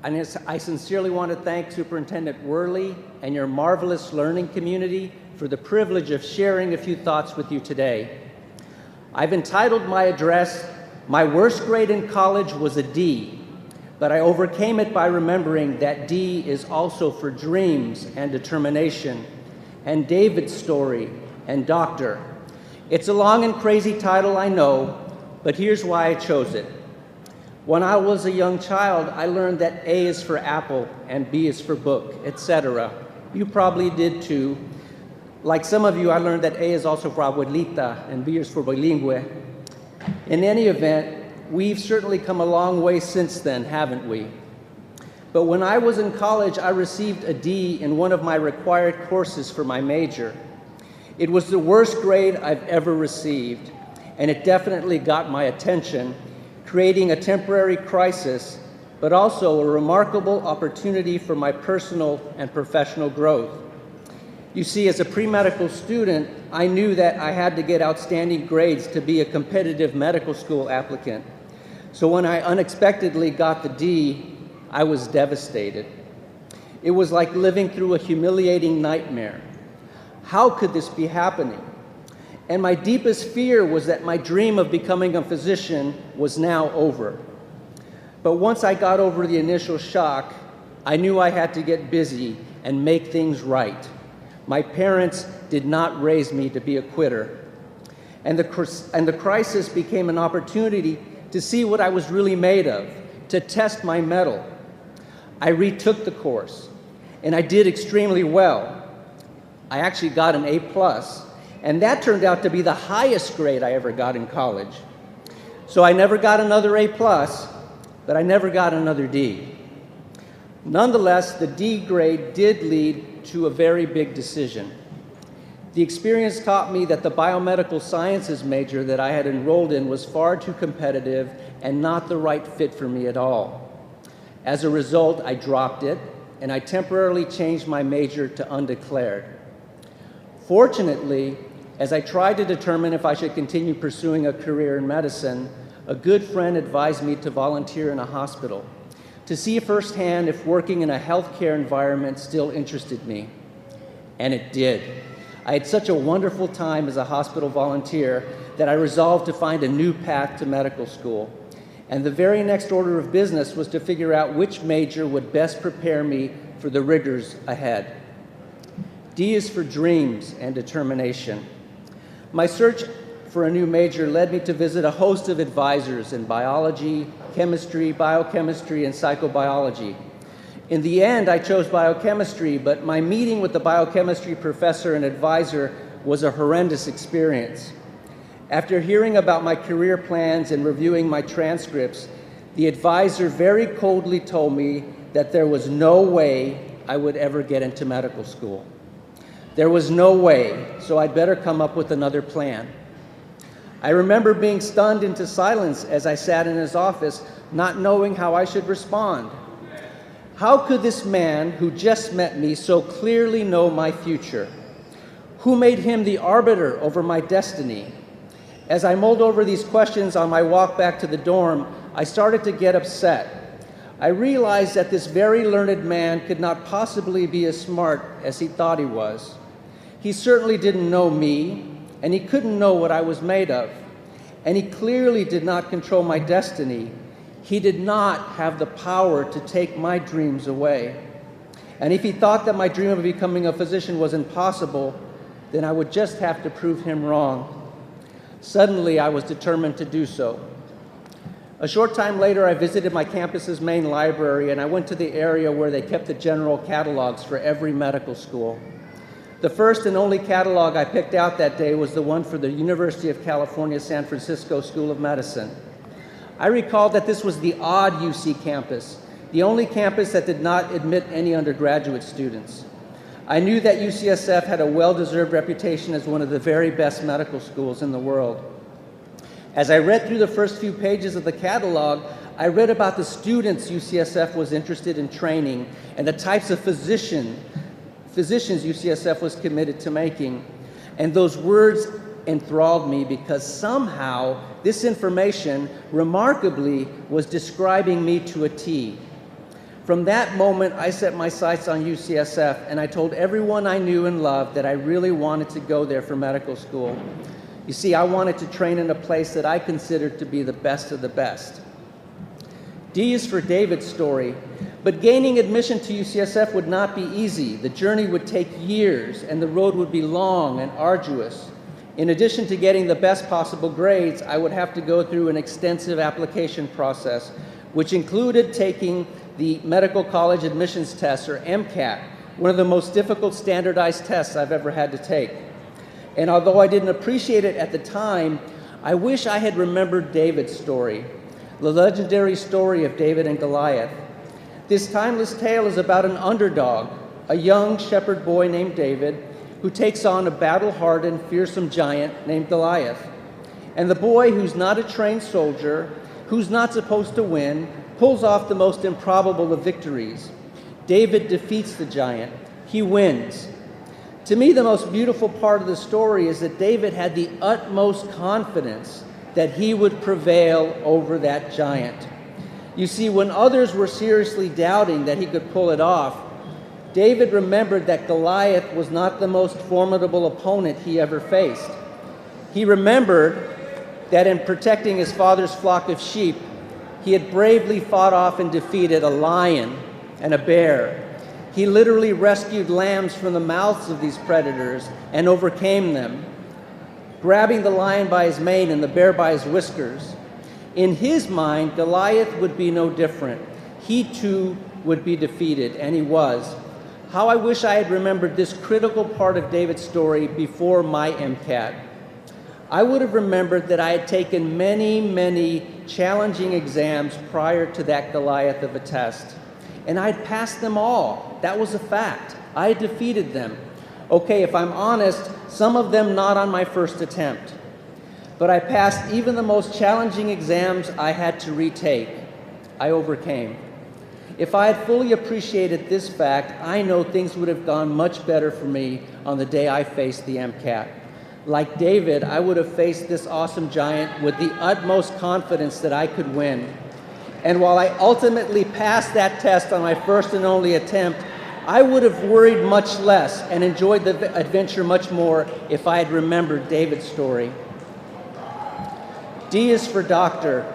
and I sincerely want to thank Superintendent Worley and your marvelous learning community for the privilege of sharing a few thoughts with you today. I've entitled my address, "My worst grade in college was a D, but I overcame it by remembering that D is also for dreams and determination, and David's story, and doctor." It's a long and crazy title, I know, but here's why I chose it. When I was a young child, I learned that A is for apple, and B is for book, etc. You probably did too. Like some of you, I learned that A is also for abuelita, and B is for bilingüe. In any event, we've certainly come a long way since then, haven't we? But when I was in college, I received a D in one of my required courses for my major. It was the worst grade I've ever received, and it definitely got my attention, creating a temporary crisis, but also a remarkable opportunity for my personal and professional growth. You see, as a pre-medical student, I knew that I had to get outstanding grades to be a competitive medical school applicant. So when I unexpectedly got the D, I was devastated. It was like living through a humiliating nightmare. How could this be happening? And my deepest fear was that my dream of becoming a physician was now over. But once I got over the initial shock, I knew I had to get busy and make things right. My parents did not raise me to be a quitter. And the crisis became an opportunity to see what I was really made of, to test my mettle. I retook the course, and I did extremely well. I actually got an A+, and that turned out to be the highest grade I ever got in college. So I never got another A+, but I never got another D. Nonetheless, the D grade did lead to a very big decision. The experience taught me that the biomedical sciences major that I had enrolled in was far too competitive and not the right fit for me at all. As a result, I dropped it, and I temporarily changed my major to undeclared. Fortunately, as I tried to determine if I should continue pursuing a career in medicine, a good friend advised me to volunteer in a hospital, to see firsthand if working in a healthcare environment still interested me. And it did. I had such a wonderful time as a hospital volunteer that I resolved to find a new path to medical school. and the very next order of business was to figure out which major would best prepare me for the rigors ahead. D is for dreams and determination. My search for a new major led me to visit a host of advisors in biology, chemistry, biochemistry, and psychobiology. In the end, I chose biochemistry, but my meeting with the biochemistry professor and advisor was a horrendous experience. After hearing about my career plans and reviewing my transcripts, the advisor very coldly told me that there was no way I would ever get into medical school. There was no way, so I'd better come up with another plan. I remember being stunned into silence as I sat in his office, not knowing how I should respond. How could this man who just met me so clearly know my future? Who made him the arbiter over my destiny? As I mulled over these questions on my walk back to the dorm, I started to get upset. I realized that this very learned man could not possibly be as smart as he thought he was. He certainly didn't know me, and he couldn't know what I was made of. And he clearly did not control my destiny. He did not have the power to take my dreams away. And if he thought that my dream of becoming a physician was impossible, then I would just have to prove him wrong. Suddenly, I was determined to do so. A short time later, I visited my campus's main library, and I went to the area where they kept the general catalogs for every medical school. The first and only catalog I picked out that day was the one for the University of California, San Francisco School of Medicine. I recalled that this was the odd UC campus, the only campus that did not admit any undergraduate students. I knew that UCSF had a well-deserved reputation as one of the very best medical schools in the world. As I read through the first few pages of the catalog, I read about the students UCSF was interested in training and the types of physicians UCSF was committed to making. And those words enthralled me because somehow this information, remarkably, was describing me to a T. From that moment, I set my sights on UCSF, and I told everyone I knew and loved that I really wanted to go there for medical school. You see, I wanted to train in a place that I considered to be the best of the best. D is for David's story, but gaining admission to UCSF would not be easy. The journey would take years, and the road would be long and arduous. In addition to getting the best possible grades, I would have to go through an extensive application process, which included taking the Medical College Admissions Test, or MCAT, one of the most difficult standardized tests I've ever had to take. And although I didn't appreciate it at the time, I wish I had remembered David's story, the legendary story of David and Goliath. This timeless tale is about an underdog, a young shepherd boy named David, who takes on a battle-hardened, fearsome giant named Goliath. And the boy, who's not a trained soldier, who's not supposed to win, pulls off the most improbable of victories. David defeats the giant. He wins. To me, the most beautiful part of the story is that David had the utmost confidence that he would prevail over that giant. You see, when others were seriously doubting that he could pull it off, David remembered that Goliath was not the most formidable opponent he ever faced. He remembered that in protecting his father's flock of sheep, he had bravely fought off and defeated a lion and a bear. He literally rescued lambs from the mouths of these predators and overcame them, grabbing the lion by his mane and the bear by his whiskers. In his mind, Goliath would be no different. He too would be defeated, and he was. How I wish I had remembered this critical part of David's story before my MCAT. I would have remembered that I had taken many, many challenging exams prior to that Goliath of a test. And I'd passed them all. That was a fact. I had defeated them. Okay, if I'm honest, some of them not on my first attempt. But I passed even the most challenging exams I had to retake. I overcame. If I had fully appreciated this fact, I know things would have gone much better for me on the day I faced the MCAT. Like David, I would have faced this awesome giant with the utmost confidence that I could win. And while I ultimately passed that test on my first and only attempt, I would have worried much less and enjoyed the adventure much more if I had remembered David's story. D is for doctor.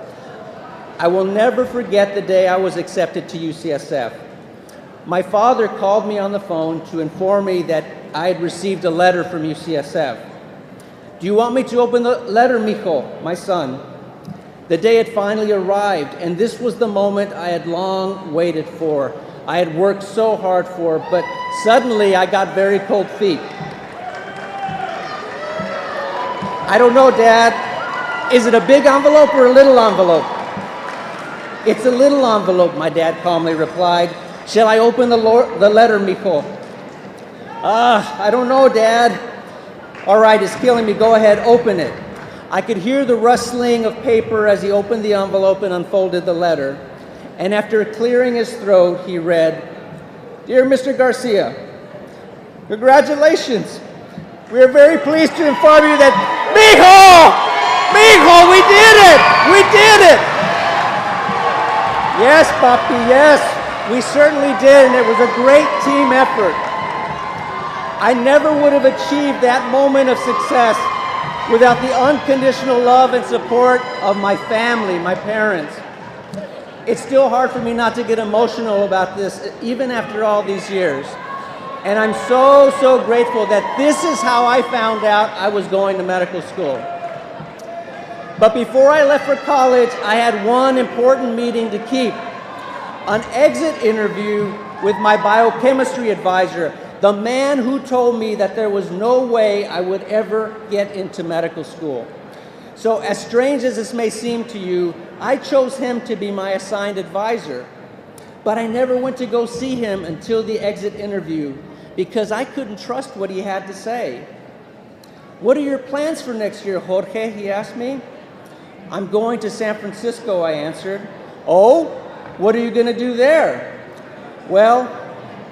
I will never forget the day I was accepted to UCSF. My father called me on the phone to inform me that I had received a letter from UCSF. Do you want me to open the letter, mijo, my son? The day had finally arrived, and this was the moment I had long waited for. I had worked so hard for, but suddenly I got very cold feet. I don't know, Dad. Is it a big envelope or a little envelope? It's a little envelope, my dad calmly replied. Shall I open the letter, mijo? I don't know, Dad. All right, it's killing me. Go ahead, open it. I could hear the rustling of paper as he opened the envelope and unfolded the letter. And after clearing his throat, he read, Dear Mr. Garcia, congratulations. We are very pleased to inform you that, mijo, we did it! We did it! Yes, papi, yes, we certainly did, and it was a great team effort. I never would have achieved that moment of success without the unconditional love and support of my family, my parents. It's still hard for me not to get emotional about this, even after all these years. And I'm so, so grateful that this is how I found out I was going to medical school. But before I left for college, I had one important meeting to keep. An exit interview with my biochemistry advisor, the man who told me that there was no way I would ever get into medical school. So as strange as this may seem to you, I chose him to be my assigned advisor. But I never went to go see him until the exit interview because I couldn't trust what he had to say. What are your plans for next year, Jorge? He asked me. I'm going to San Francisco, I answered. Oh, what are you going to do there? Well,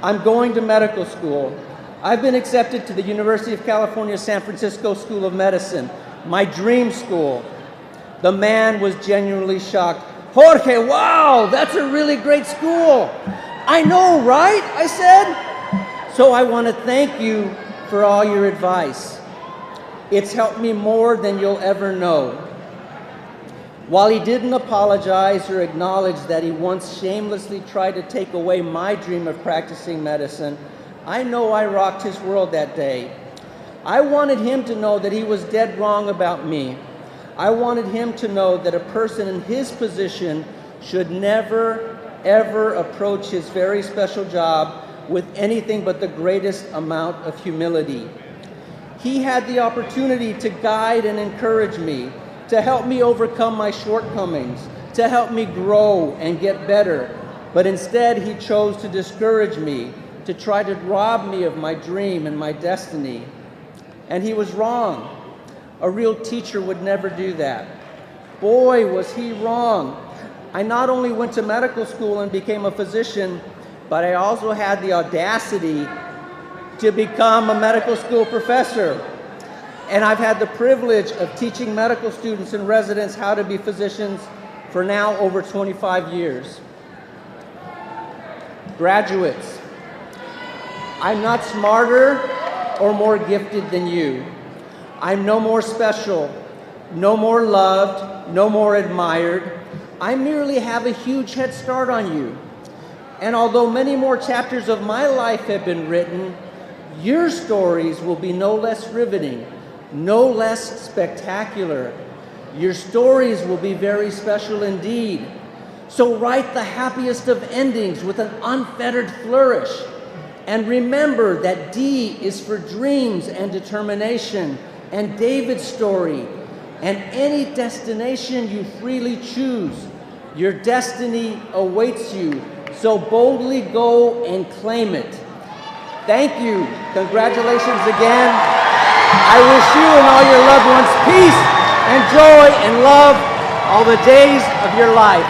I'm going to medical school. I've been accepted to the University of California, San Francisco School of Medicine, my dream school. The man was genuinely shocked. Jorge, wow, that's a really great school. I know, right? I said. So I want to thank you for all your advice. It's helped me more than you'll ever know. While he didn't apologize or acknowledge that he once shamelessly tried to take away my dream of practicing medicine, I know I rocked his world that day. I wanted him to know that he was dead wrong about me. I wanted him to know that a person in his position should never, ever approach his very special job with anything but the greatest amount of humility. He had the opportunity to guide and encourage me, to help me overcome my shortcomings, to help me grow and get better. But instead, he chose to discourage me, to try to rob me of my dream and my destiny. And he was wrong. A real teacher would never do that. Boy, was he wrong. I not only went to medical school and became a physician, but I also had the audacity to become a medical school professor. And I've had the privilege of teaching medical students and residents how to be physicians for now over 25 years. Graduates, I'm not smarter or more gifted than you. I'm no more special, no more loved, no more admired. I merely have a huge head start on you. And although many more chapters of my life have been written, your stories will be no less riveting, no less spectacular. Your stories will be very special indeed. So write the happiest of endings with an unfettered flourish. And remember that D is for dreams and determination, and David's story, and any destination you freely choose. Your destiny awaits you, so boldly go and claim it. Thank you. Congratulations again. I wish you and all your loved ones peace and joy and love all the days of your life.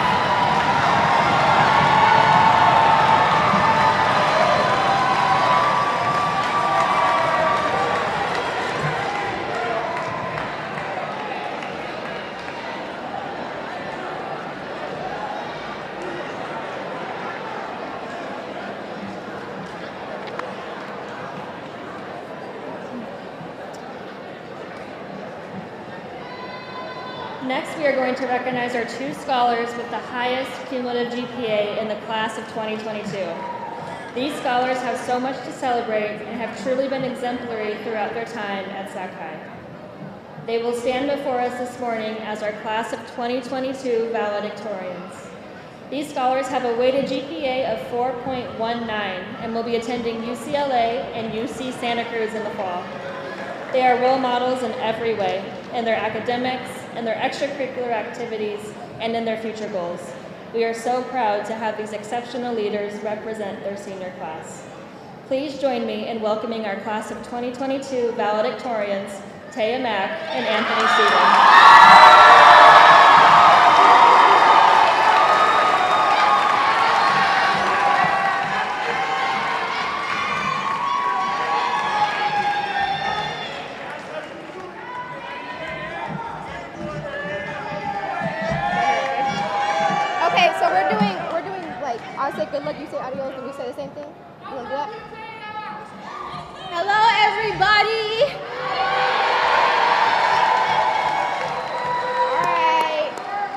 Next, we are going to recognize our 2 scholars with the highest cumulative GPA in the class of 2022. These scholars have so much to celebrate and have truly been exemplary throughout their time at Sac High. They will stand before us this morning as our class of 2022 valedictorians. These scholars have a weighted GPA of 4.19 and will be attending UCLA and UC Santa Cruz in the fall. They are role models in every way, in their academics, in their extracurricular activities, and in their future goals. We are so proud to have these exceptional leaders represent their senior class. Please join me in welcoming our class of 2022 valedictorians, Taya Mack and Anthony Stevens. Okay, so we're doing like, I'll say good luck, you say adios, and we say the same thing? You wanna do that? Hello, everybody! All right,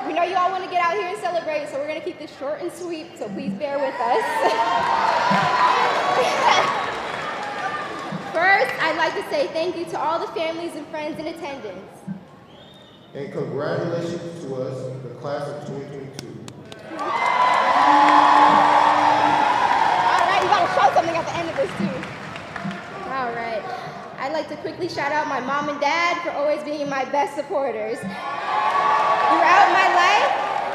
we know you all wanna get out here and celebrate, so we're gonna keep this short and sweet, so please bear with us. First, I'd like to say thank you to all the families and friends in attendance. And congratulations to us, the class of 2022. All right, you gotta show something at the end of this too. All right, I'd like to quickly shout out my mom and dad for always being my best supporters. Throughout my life,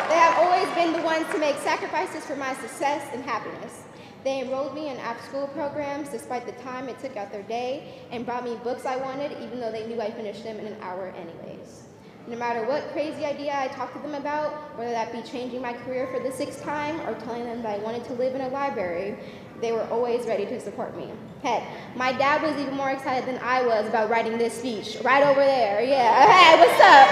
they have always been the ones to make sacrifices for my success and happiness. They enrolled me in after-school programs despite the time it took out their day and brought me books I wanted even though they knew I finished them in an hour anyways. No matter what crazy idea I talked to them about, whether that be changing my career for the 6th time or telling them that I wanted to live in a library, they were always ready to support me. Heck, my dad was even more excited than I was about writing this speech. Right over there, yeah. Hey, what's up?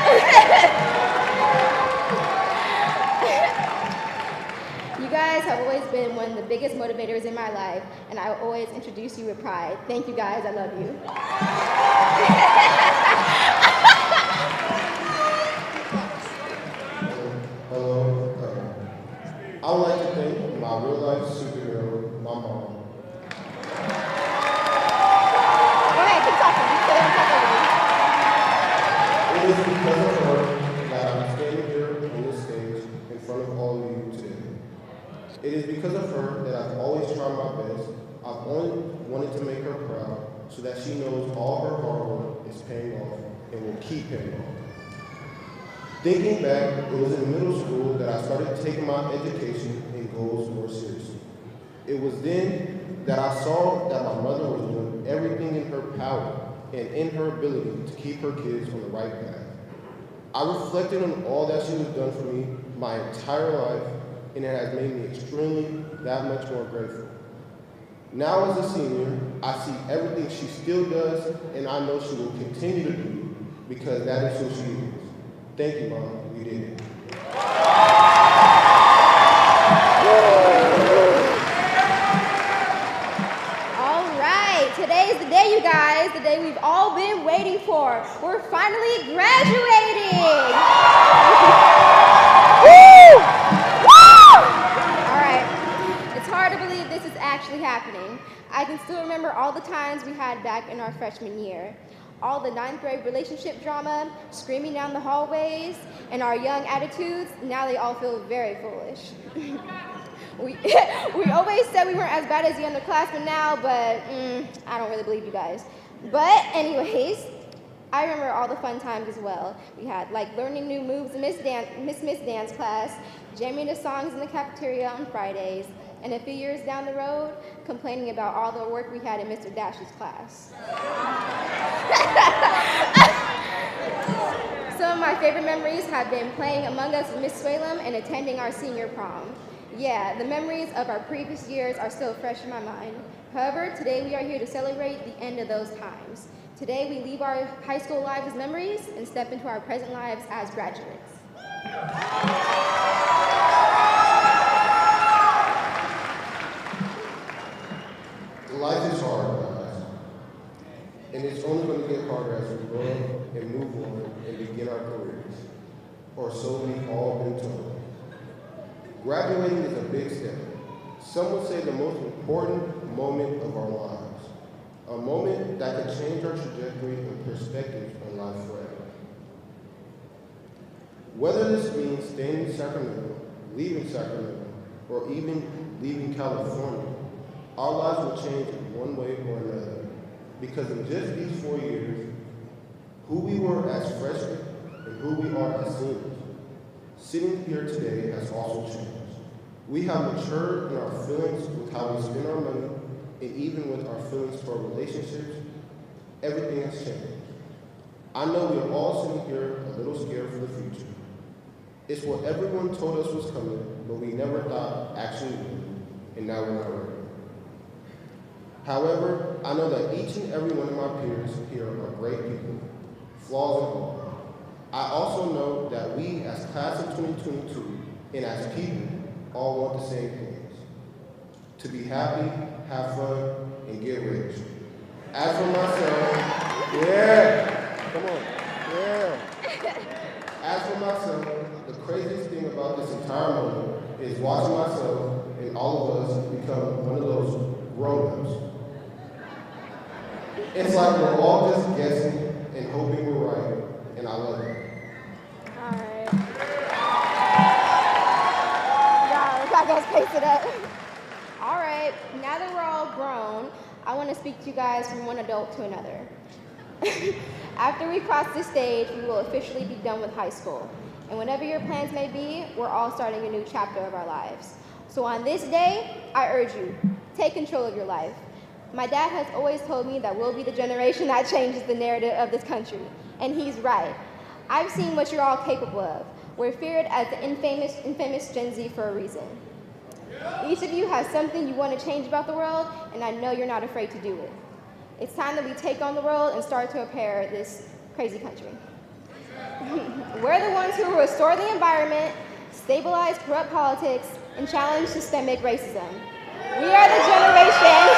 You guys have always been one of the biggest motivators in my life, and I will always introduce you with pride. Thank you guys, I love you. Hello. I would like to thank my real-life superhero, my mom. Go ahead, keep talking. It is because of her that I'm standing here on this stage in front of all of you today. It is because of her that I've always tried my best. I've only wanted to make her proud so that she knows all her hard work is paying off and will keep paying off. Thinking back, it was in middle school that I started taking my education and goals more seriously. It was then that I saw that my mother was doing everything in her power and in her ability to keep her kids on the right path. I reflected on all that she has done for me my entire life, and it has made me extremely that much more grateful. Now as a senior, I see everything she still does, and I know she will continue to do because that is who she is. Thank you, Mom. You did it. All right, today's the day, you guys, the day we've all been waiting for. We're finally graduating. Woo! Woo! All right, it's hard to believe this is actually happening. I can still remember all the times we had back in our freshman year. All the 9th grade relationship drama, screaming down the hallways, and our young attitudes, now they all feel very foolish. We always said we weren't as bad as the underclassmen now, but I don't really believe you guys. But anyways, I remember all the fun times as well. We had like learning new moves in Miss Dance class, jamming to songs in the cafeteria on Fridays, and a few years down the road, complaining about all the work we had in Mr. Dash's class. Some of my favorite memories have been playing Among Us with Miss Swalem and attending our senior prom. Yeah, the memories of our previous years are still fresh in my mind. However, today we are here to celebrate the end of those times. Today we leave our high school lives as memories and step into our present lives as graduates. Life is hard, guys. And it's only going to get harder as we grow and move on and begin our careers. or so we've all been told. Graduating is a big step. Some would say the most important moment of our lives, a moment that could change our trajectory and perspective on life forever. Whether this means staying in Sacramento, leaving Sacramento, or even leaving California, our lives will change in one way or another, because in just these 4 years, who we were as freshmen and who we are as seniors, sitting here today has also changed. We have matured in our feelings with how we spend our money, and even with our feelings for relationships. Everything has changed. I know we are all sitting here a little scared for the future. It's what everyone told us was coming, but we never thought actually would, and now we're not ready. However, I know that each and every one of my peers here are great people, flaws and all. I also know that we, as class of 2022, and as people, all want the same things: to be happy, have fun, and get rich. As for myself, come on, As for myself, the craziest thing about this entire moment is watching myself and all of us become one of those grown-ups. It's like we're all just guessing and hoping we're right, and I love it. All right. I guess pace it up. All right, now that we're all grown, I want to speak to you guys from one adult to another. After we cross this stage, we will officially be done with high school. And whatever your plans may be, we're all starting a new chapter of our lives. So on this day, I urge you, take control of your life. My dad has always told me that we'll be the generation that changes the narrative of this country. And he's right. I've seen what you're all capable of. We're feared as the infamous Gen Z for a reason. Each of you has something you want to change about the world, and I know you're not afraid to do it. It's time that we take on the world and start to repair this crazy country. We're the ones who will restore the environment, stabilize corrupt politics, and challenge systemic racism. We are the generation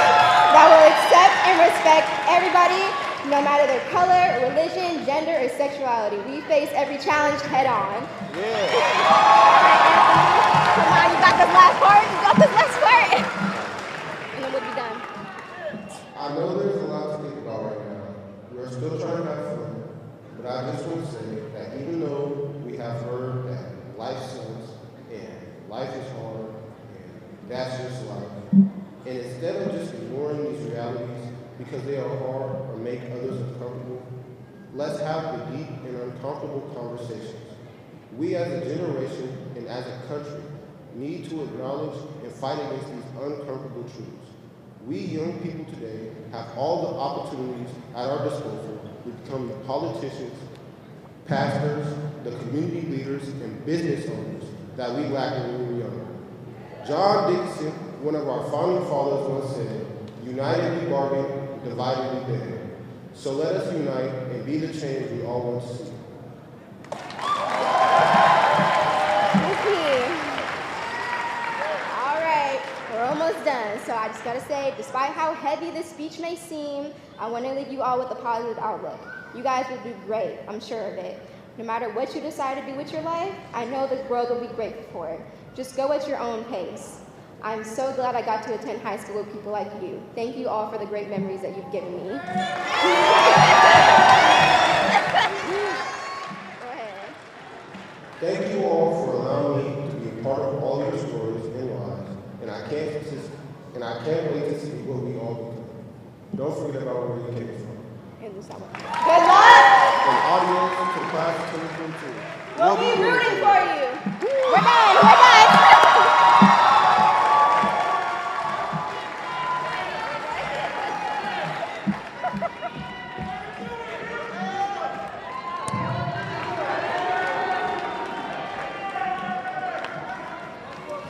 that will accept and respect everybody, no matter their color, religion, gender, or sexuality. We face every challenge head on. Yeah. Come on, you got this last part. And then we'll be done. I know there's a lot to think about right now. We're still trying to have fun, but I just want to say that even though we have heard that life sucks and life is hard and that's just life, and instead of just ignoring these realities because they are hard or make others uncomfortable, let's have the deep and uncomfortable conversations. We as a generation and as a country need to acknowledge and fight against these uncomfortable truths. We young people today have all the opportunities at our disposal to become the politicians, pastors, the community leaders, and business owners that we lacked when we were younger. John Dickinson, one of our founding fathers, once said, "United we bargain, divided we beg." So let us unite and be the change we all want to see. We're almost done, so I just gotta say, despite how heavy this speech may seem, I want to leave you all with a positive outlook. You guys will do great, I'm sure of it. No matter what you decide to do with your life, I know the world will be grateful for it. Just go at your own pace. I'm so glad I got to attend high school with people like you. Thank you all for the great memories that you've given me. Go ahead. Thank you all for allowing me to be a part of all your stories and lives, and I can't wait to see what we all become. Don't forget about where you came from. Good luck! And audience to class of 2022. We'll be rooting for you. We're done.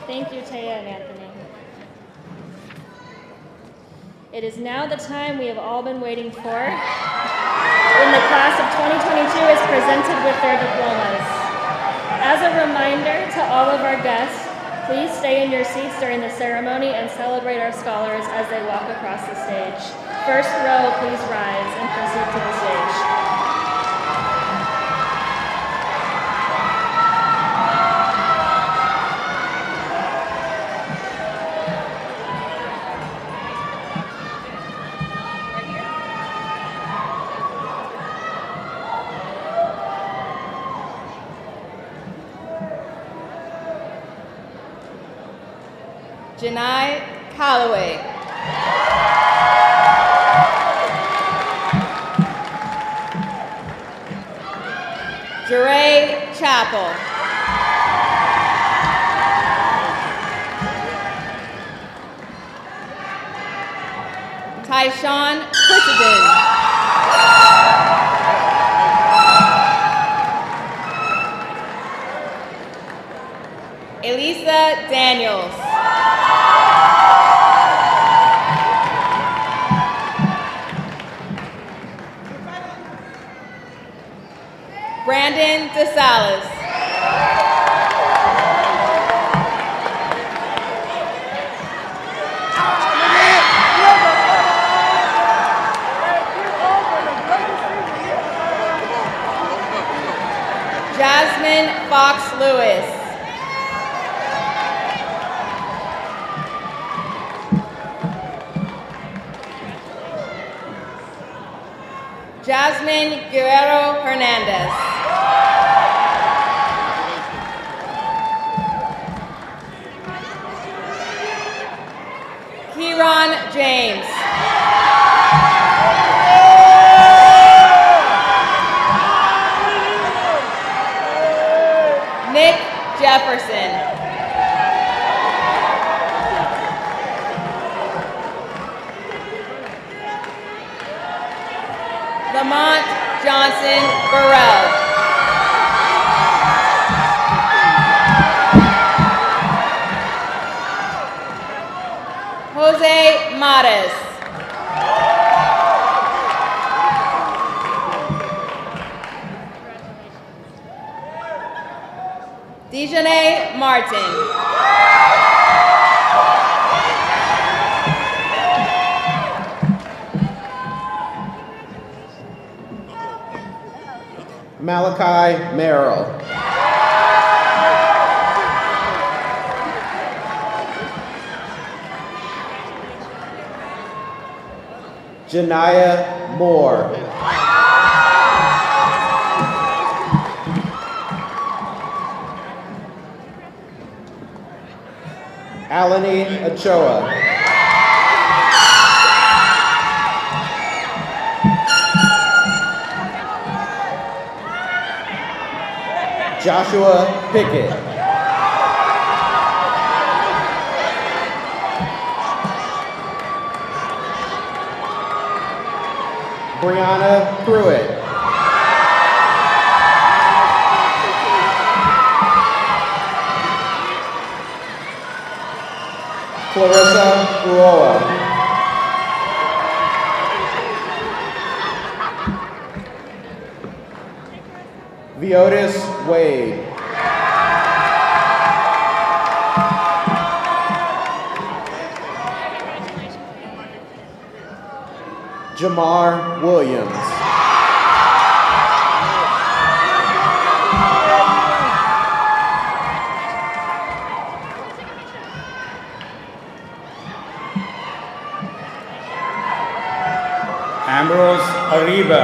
Thank you, Taya and Anthony. It is now the time we have all been waiting for when the class of 2022 is presented with their diplomas. As a reminder to all of our guests, please stay in your seats during the ceremony and celebrate our scholars as they walk across the stage. First row, please rise and proceed to the stage. Janai Calloway. Jeray Chapel. Tyshawn Crittenden. Elisa Daniels. Brandon DeSalas. Jasmine Fox Lewis. Jasmine Guerrero Hernandez. Kieran James. Nick Jefferson. Lamont Johnson Burrell. Jose Matas. Dejanay Martin. Malachi Merrill. Janaya Moore. Alanine Ochoa. Joshua Pickett. Brianna Pruitt. Clarissa Uoa. Viotis Wade. Jamar Williams. Ambrose Ariba.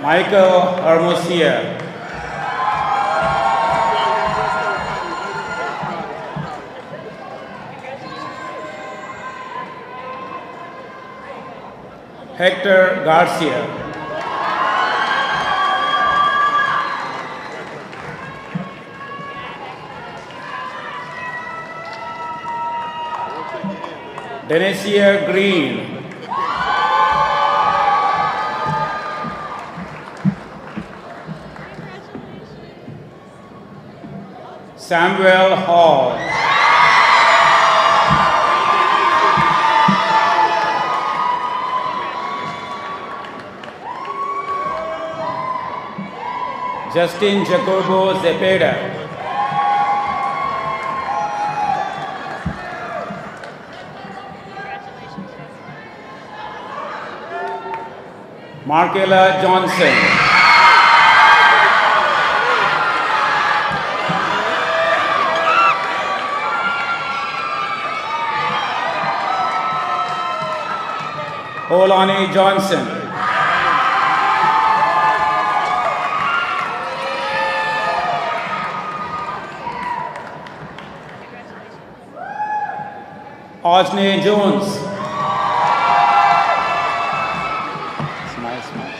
Michael Hermosia. Hector Garcia. Denesia Green. Samuel Hall. Justin Jacobo Zepeda. Markela Johnson. Olani Johnson. Ajne Jones. Smile, smile.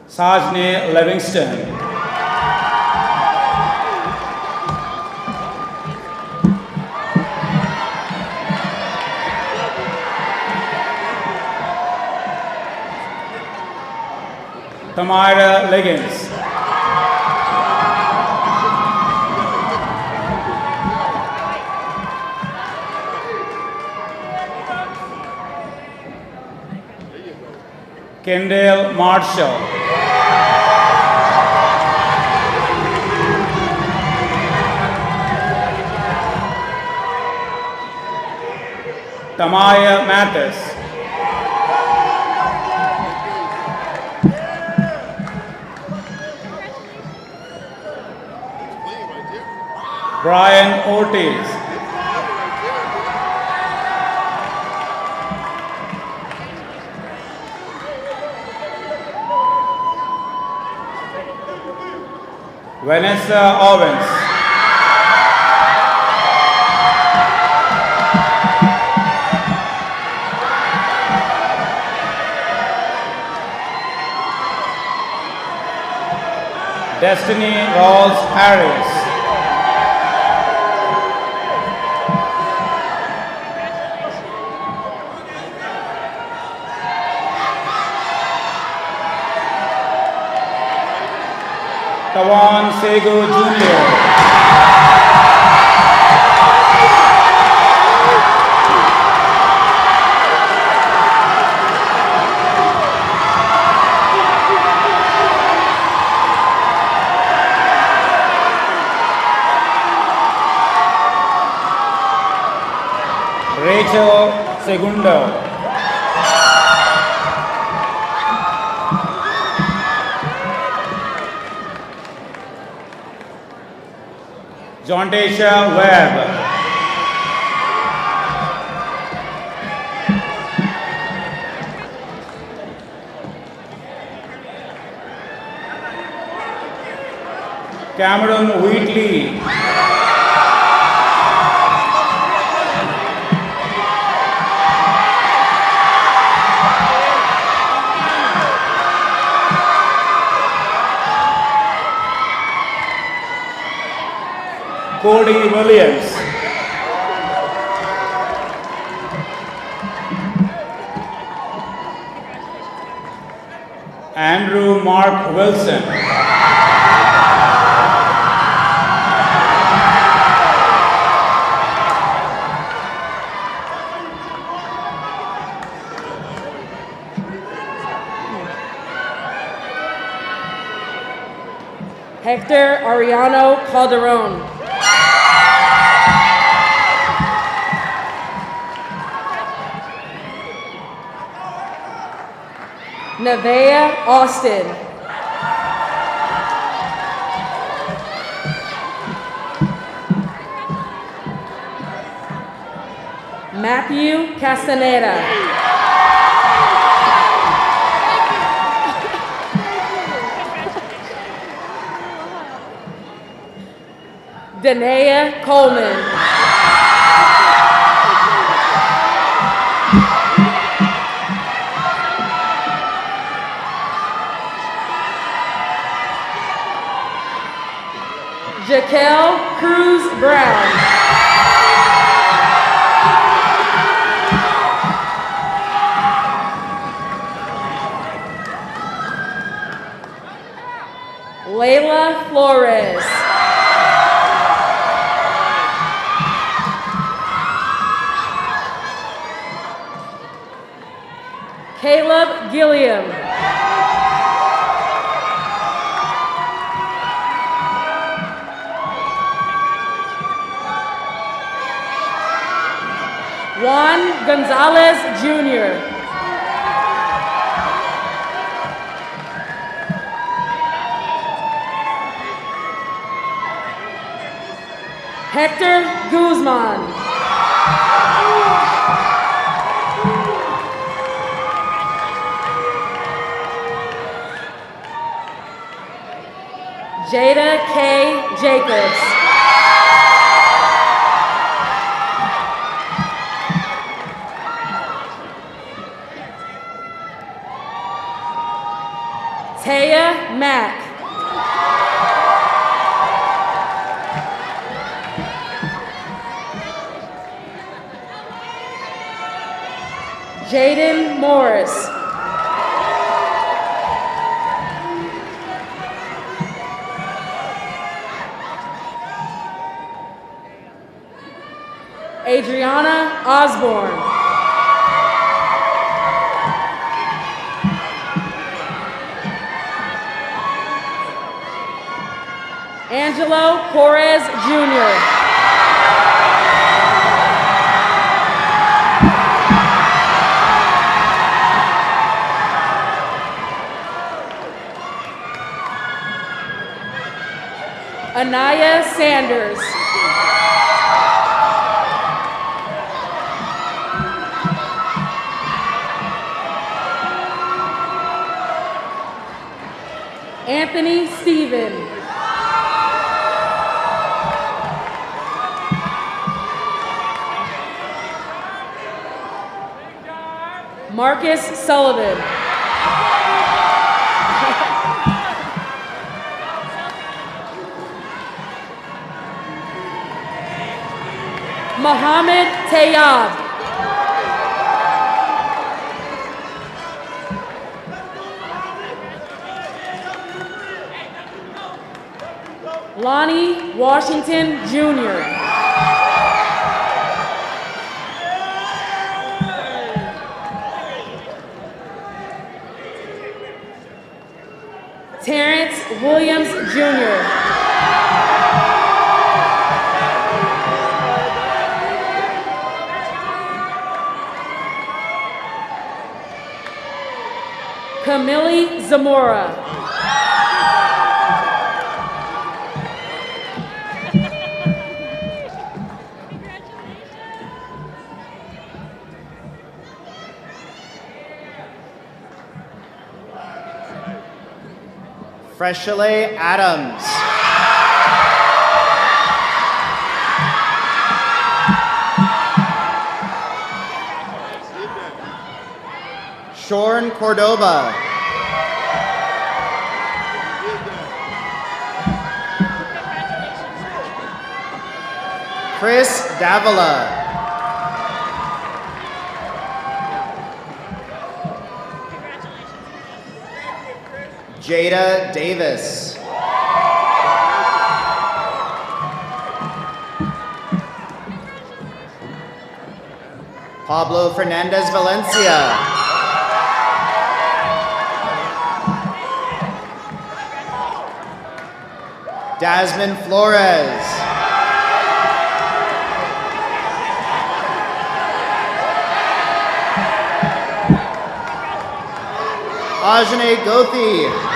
Sajne Livingston. Tamara Liggins. Kendall Marshall. Tamaya Mathis. Brian Ortiz. Vanessa Owens. Destiny Rawls Harris. Tawan Sego Jr. Rachel Segundo. John Tasha Webb. Cameron Wheatley. Cody Williams. Andrew Mark Wilson. Hector Ariano Calderon. Nevaeh Austin. Matthew Castaneda. Danae Coleman. Jaquel Cruz Brown. Layla Flores. Caleb Gilliam. Juan Gonzalez Jr. Hector Guzman. Jada K. Jacobs. Taya Mack. Jaden Morris. Adriana Osborne. Angelo Torres Jr. Anaya Sanders. Anthony Stephen. Marcus Sullivan. Mohammed Tayyab. Lonnie Washington Jr. Terrence Williams Jr. Camille Zamora. Freshele Adams. Shorn Cordoba. Chris Davila. Jada Davis. Pablo Fernandez Valencia. Dasmine Flores. Ajane Gothi.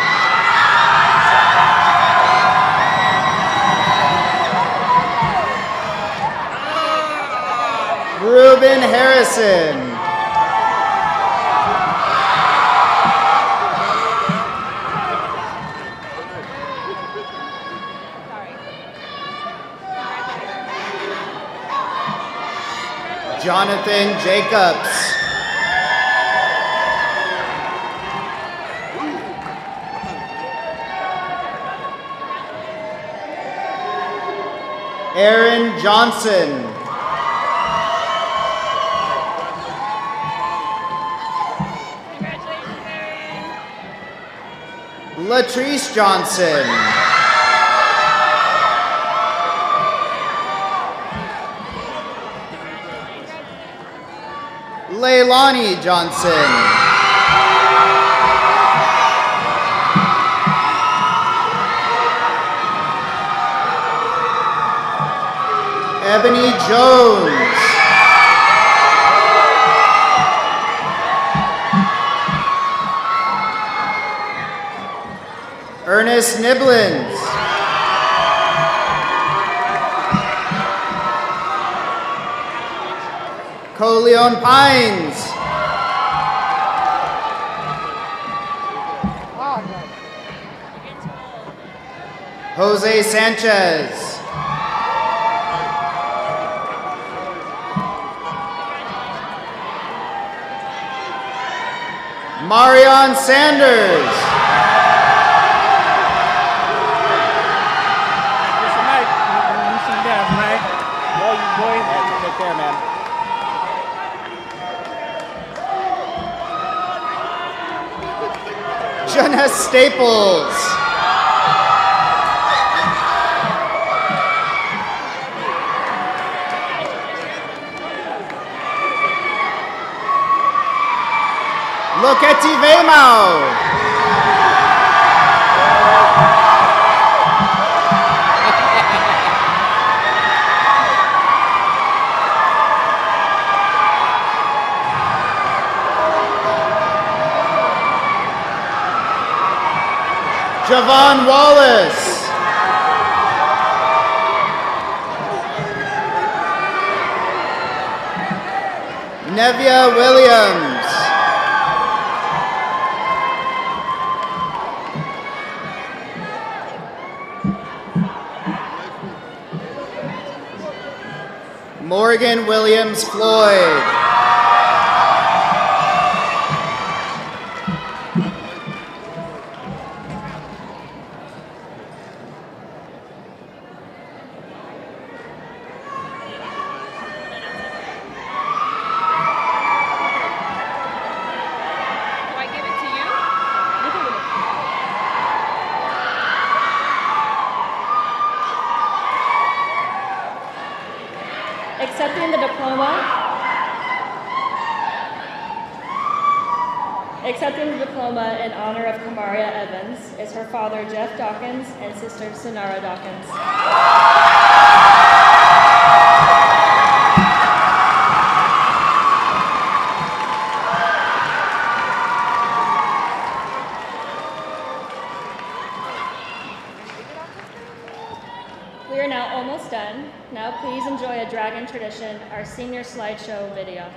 Ruben Harrison. Jonathan Jacobs. Aaron Johnson. Latrice Johnson. Leilani Johnson. Ebony Jones. Ernest Niblins. Coleon Pines. Jose Sanchez. Marion Sanders. Take care, man. Jenna Staples. Loketi Veimau. Javon Wallace. Nevia Williams. Morgan Williams Floyd. Accepting the diploma. Accepting the diploma in honor of Kamaria Evans is her father, Jeff Dawkins, and sister, Sonara Dawkins. We are now almost done. Now please enjoy a Dragon Tradition, our senior slideshow video.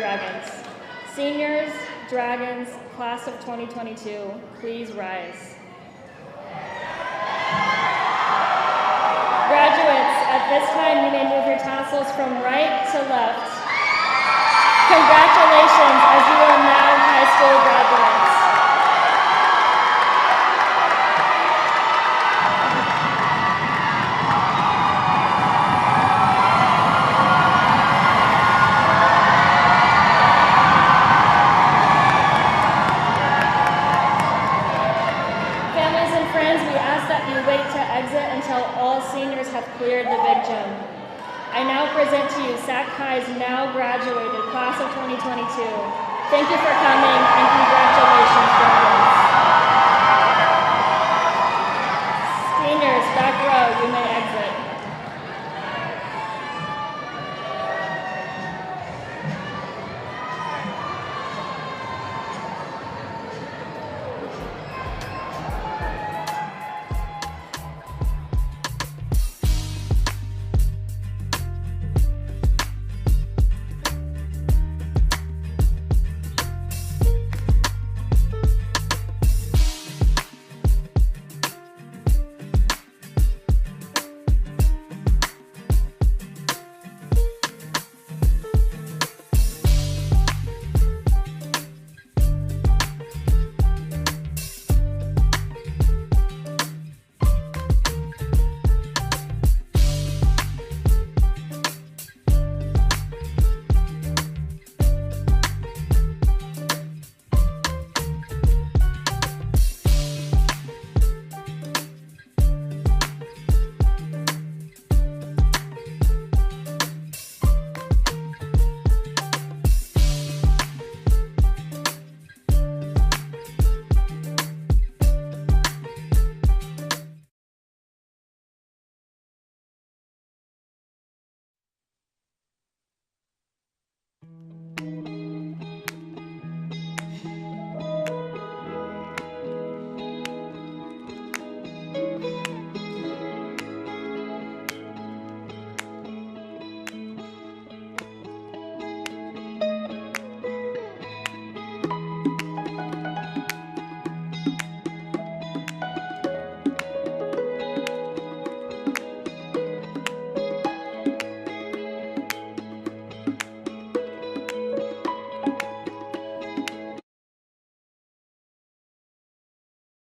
Dragons. Seniors, Dragons, class of 2022, please rise. Graduates, at this time you may move your tassels from right to left. Congratulations, as you are now high school graduates. Families and friends, we ask that you wait to exit until all seniors have cleared the big gym. I now present to you Sac High's now graduated class of 2022. Thank you for coming and congratulations, graduates.